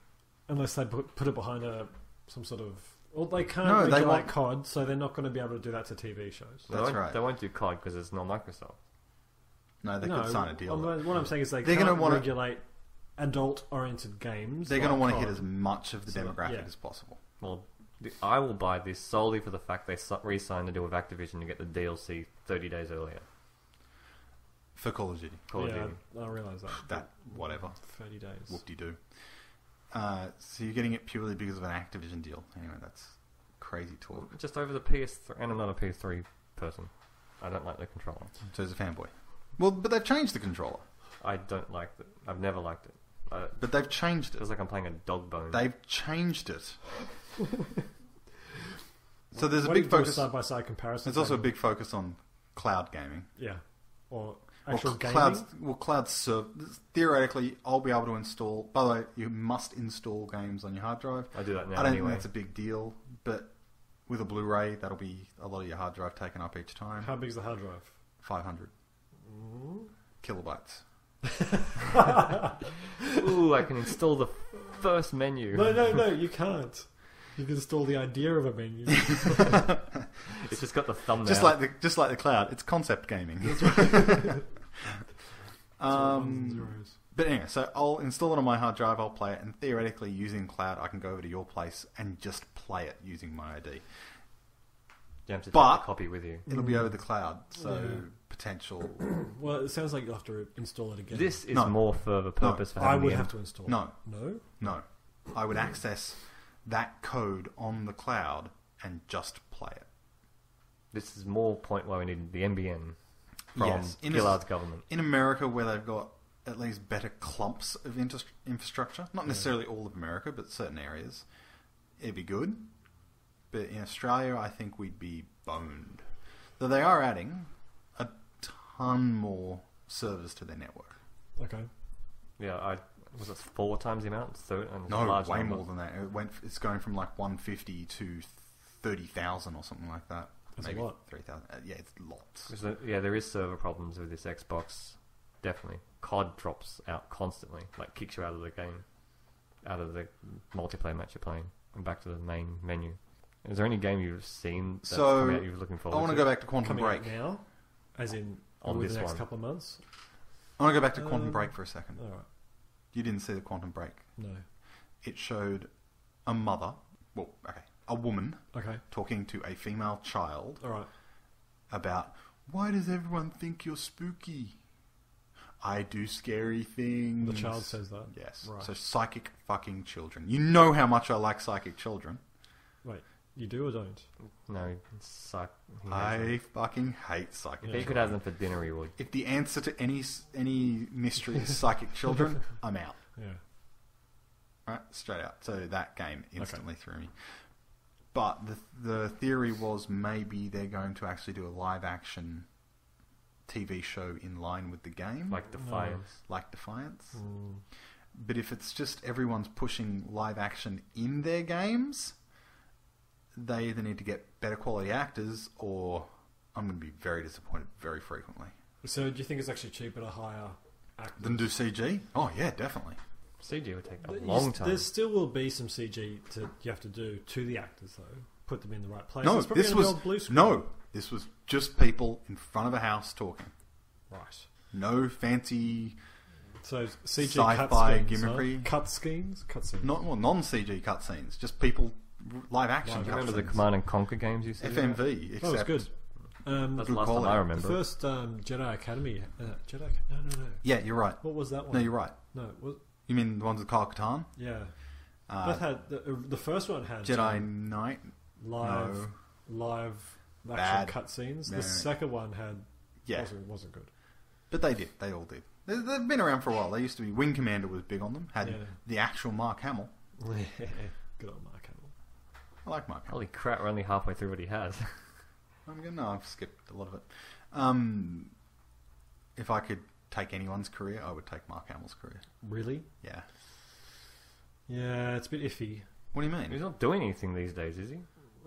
Unless they put it behind some sort of... Well, they can't No, they regulate won't. COD, so they're not going to be able to do that to TV shows. They That's won't- right. They won't do COD because it's not Microsoft. No, they could sign a deal. What I'm saying is They're can't gonna wanna- regulate adult-oriented games. They're going to like want to hit COD. as much of the So, demographic yeah. as possible. Well, I will buy this solely for the fact they re-signed the deal with Activision to get the DLC 30 days earlier. For Call of Duty. Call of Yeah, Duty. I realise that. That, whatever. 30 days. Whoop-de-doo. So you're getting it purely because of an Activision deal. Anyway, that's crazy talk. Just over the PS3, and I'm not a PS3 person. I don't like the controller. So he's a fanboy. Well, but they've changed the controller. I don't like it. I've never liked it. But they've changed It it. feels like I'm playing a dog bone. They've changed it. So there's a Why don't big you do focus. side-by-side comparison. There's also a thing? big focus on cloud gaming. Yeah. Or actual gaming. Cloud serve. Theoretically, I'll be able to install. By the way, you must install games on your hard drive. I do that now I don't anyway. think that's a big deal, but with a Blu-ray, that'll be a lot of your hard drive taken up each time. How big's the hard drive? 500 kilobytes. Ooh, I can install the first menu. No, you can't. You can install the idea of a menu. It's just got the thumbnail. Just like the cloud, it's concept gaming. But anyway, so I'll install it on my hard drive, I'll play it, and theoretically, using cloud, I can go over to your place and just play it using my ID. You have to take But- the copy with you. It'll be over the cloud, so Yeah. potential. Well, it sounds like you'll have to install it again. This is No. more for the purpose for I having would the have to install No. it. No? No, I would access that code on the cloud and just play it. This is more point where we need the NBN from Yes, Gillard's government. In America, where they've got at least better clumps of infrastructure, not necessarily all of America, but certain areas, it'd be good. But in Australia, I think we'd be boned. Though they are adding a ton more servers to their network. Okay. Yeah, was it 4 times the amount? No, large way number. more than that. It's going from like 150 to 30,000 or something like that. That's Maybe a lot. 3,000. Yeah, it's lots. There is server problems with this Xbox. Definitely, COD drops out constantly. Like kicks you out of the game, out of the multiplayer match you're playing, and back to the main menu. Is there any game you've seen that's come out you're looking forward to? I want to go back to Quantum Coming Break. out now, as in On over this the next one. couple of months. I want to go back to Quantum Break for a second. All right. You didn't see the Quantum Break. No. It showed a mother, a woman, Okay. talking to a female child All right. about, why does everyone think you're spooky? I do scary things. The child says that? Yes. Right. So psychic fucking children. You know how much I like psychic children. Wait, you do or don't? No, suck. I fucking hate psychic If he children. could have them for dinner, he would. If the answer to any mystery is psychic children, I'm out. Yeah. Right, straight out. So that game instantly threw me. But the theory was maybe they're going to actually do a live action TV show in line with the game, Like Defiance. like Defiance. But if it's just everyone's pushing live action in their games, they either need to get better quality actors, or I'm going to be very disappointed very frequently. So do you think it's actually cheaper to hire actors? Then do CG? Oh yeah, definitely. CG would take a long time. There still will be some CG you have to do to the actors, though. Put them in the right place. No, It's probably this gonna be was on blue screen. this was just people in front of a house talking. Right. No fancy, So CG Sci-fi cutscenes, gimmickry. Cutscenes. non-CG cutscenes, just people live action. Do you remember the cutscenes. Command and Conquer games you said? FMV, except Oh, it's good. That's the Good last time quality. I The remember. first Jedi Academy. No. yeah, you're right. What was that one? No, you're right. No. You mean the ones with Kyle Katarn? Yeah. That had the first one had Jedi Knight? live Bad. action cutscenes. No. The second one had Yeah. wasn't good. But they did. They all did. They've been around for a while. They used to be. Wing Commander was big on them. Had Yeah. the actual Mark Hamill. Good old Mark Hamill. I like Mark Hamill. Holy crap, we're only halfway through what he has. I've skipped a lot of it. If I could take anyone's career, I would take Mark Hamill's career. Really? Yeah. Yeah, it's a bit iffy. What do you He's mean? not doing anything these days, is he?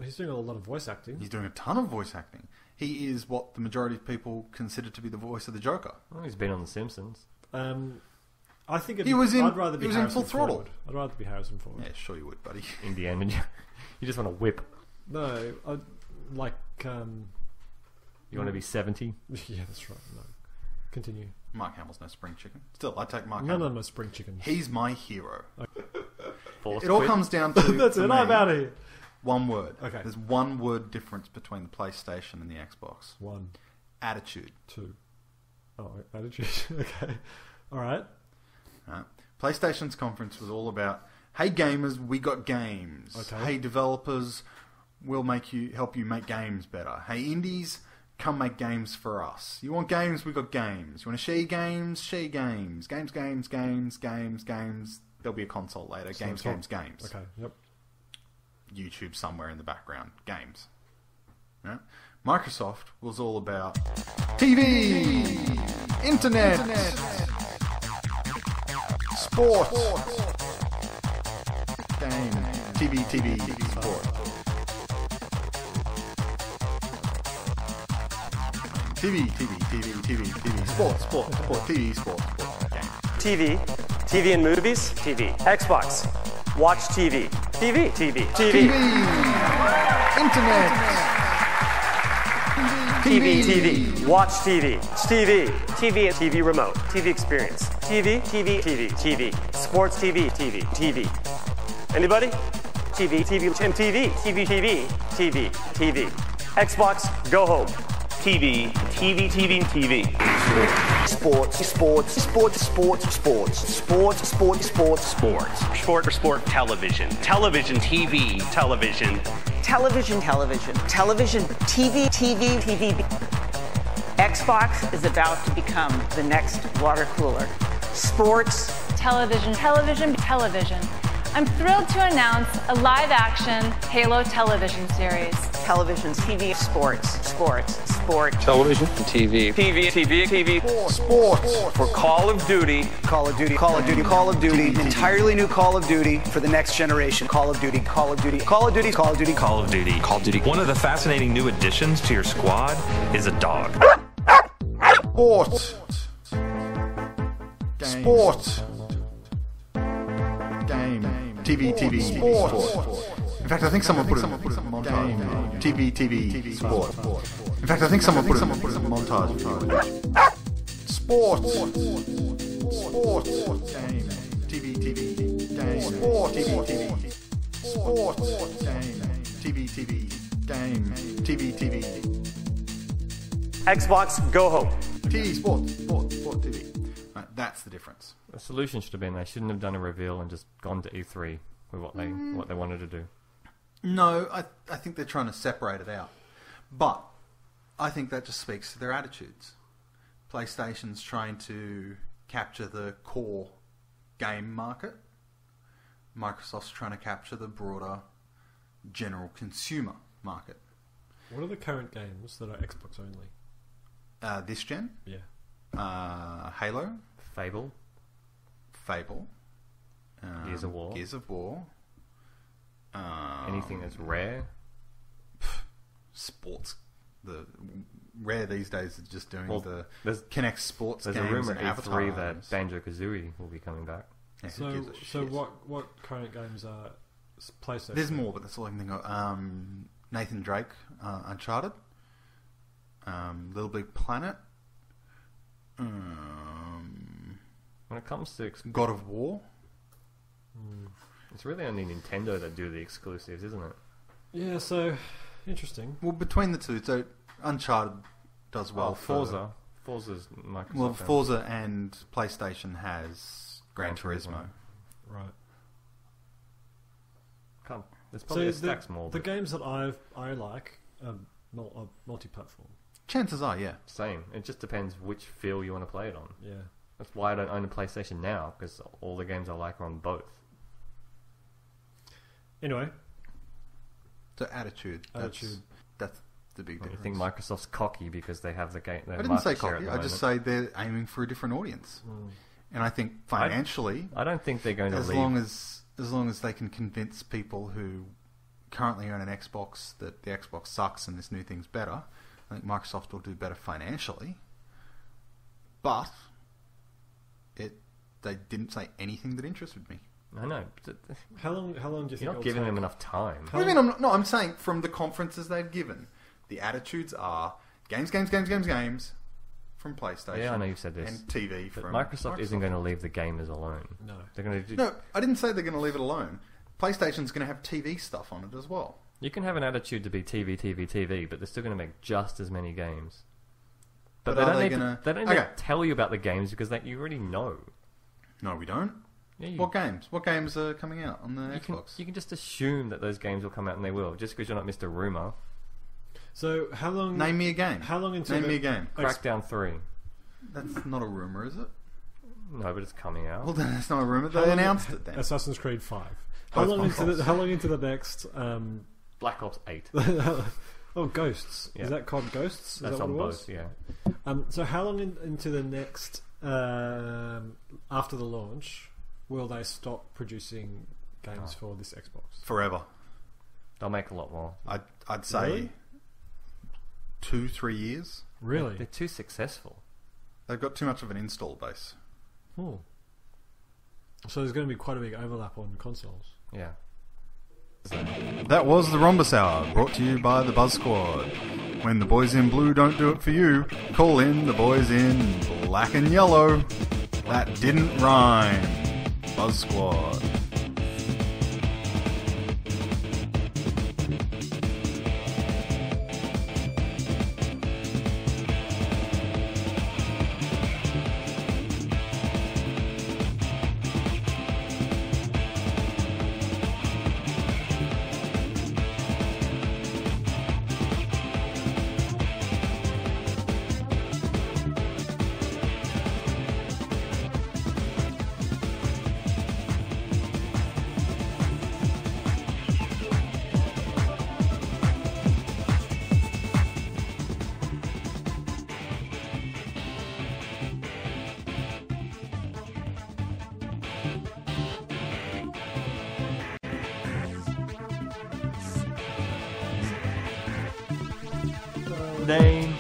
He's doing a lot of voice acting. He's doing a ton of voice acting. He is what the majority of people consider to be the voice of the Joker. Well, he's been on The Simpsons. I think He was in- I'd rather be he was in Harrison Full Throttle. Ford. I'd rather be Harrison Ford. Yeah, sure you would, buddy. Indiana. You just want to whip. No, I'd like. You want to be 70? Yeah, that's right. No, continue. Mark Hamill's no spring chicken. Still, I take Mark No, Hamill. no, spring chicken. He's my hero. Force It all quit? comes down to That's for it. me, I'm out of here. one word. Okay. There's one word difference between the PlayStation and the Xbox. 1, Attitude. 2. Oh, attitude. Okay. All right. Right. PlayStation's conference was all about, hey gamers, we got games. Okay. Hey developers, we'll help you make games better. Hey indies, come make games for us. You want games, we got games. You want to share games, share games. Games. There'll be a console later. So Games. Okay. Yep. YouTube somewhere in the background. Games. Right? Microsoft was all about TV, Internet, sport, game, TV, sport. TV, sport, TV, sport, game. TV and movies, TV. Xbox, watch TV. TV. Internet, TV, watch TV. TV remote. TV experience. TV. Sports TV. Anybody? TV. Xbox, go home. TV. Sport, television. Television, TV. Television, TV. Xbox is about to become the next water cooler. Sports, Television. I'm thrilled to announce a live-action Halo television series. Television, TV, sports, sport. Television, TV. TV. Sports. For Call of Duty. Call of Duty. Entirely new Call of Duty for the next generation. Call of Duty. One of the fascinating new additions to your squad is a dog. Sport. Game. TV. Sport. In fact, I think someone put it in montage. TV. Sport. In fact, I think someone put it in montage. Sport. Game. TV. Game. Sport. Game. TV. Xbox, go home. TV. Sport. TV. Right, that's the difference. The solution should have been they shouldn't have done a reveal and just gone to E3 with what they wanted to do. No, I think they're trying to separate it out. But I think that just speaks to their attitudes. PlayStation's trying to capture the core game market. Microsoft's trying to capture the broader general consumer market. What are the current games that are Xbox only? This gen? Yeah. Halo. Fable. Gears of War. Anything that's Rare. Sports. The Rare these days is just doing the Kinect sports games. There's a rumor at E3 that Banjo-Kazooie will be coming back. Yeah, so what current games are PlayStation? There's more, but that's all I can think of. Nathan Drake, Uncharted. Little Big Planet. When it comes to God of War. It's really only Nintendo that do the exclusives, isn't it? Yeah, so interesting. Well, between the two, so Uncharted does well. Forza's Microsoft. Well, Forza and PlayStation has Gran Turismo. Right. There's probably stacks more. The games that I like are multi-platform. Chances are, yeah. Same. It just depends which feel you want to play it on. Yeah. That's why I don't own a PlayStation now, because all the games I like are on both. Anyway. So attitude. That's the big difference. You think Microsoft's cocky because they have the game? I didn't say cocky. I just say they're aiming for a different audience. And I think financially, I don't think they're going to leave. As long as they can convince people who currently own an Xbox that the Xbox sucks and this new thing's better, I think Microsoft will do better financially. But they didn't say anything that interested me. I know. How long do you think? You're not giving them enough time. What do you mean? I'm saying from the conferences they've given, the attitudes are games from PlayStation. Yeah, I know you've said this. And TV from Microsoft isn't going to leave the gamers alone. No. They're going to do... No, I didn't say they're going to leave it alone. PlayStation's going to have TV stuff on it as well. You can have an attitude to be TV, but they're still going to make just as many games. But they don't need to tell you about the games because you already know. No, we don't. Yeah, What games? What games are coming out on the Xbox? You can just assume that those games will come out, and they will, just because you're not Mr. Rumor. So how long? Name me a game. How long into? Name me a game. Crackdown 3. That's not a rumor, is it? No, but it's coming out. Well, then that's not a rumor. They announced it then. Assassin's Creed 5. How long into the next? Black Ops 8. Oh, Ghosts. Yeah. Is that called Ghosts? Is That's that on what it was? both, yeah. So how long into the next? After the launch, will they stop producing games for this Xbox? Forever. They'll make a lot more. I'd say 2-3 years. Really? They're too successful. They've got too much of an install base. So there's going to be quite a big overlap on consoles. Yeah. That was the Rhombus Hour, brought to you by the Buzz Squad. When the boys in blue don't do it for you, call in the boys in black and yellow. That didn't rhyme. Buzz Squad. name.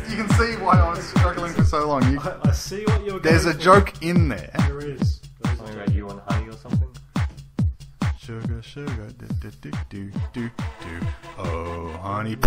You can see why I was struggling for so long. I see what you're going There's a for. joke in there. There is. Something about you and honey or something? Sugar, sugar, do, do, do, do, do, do. Oh, honey.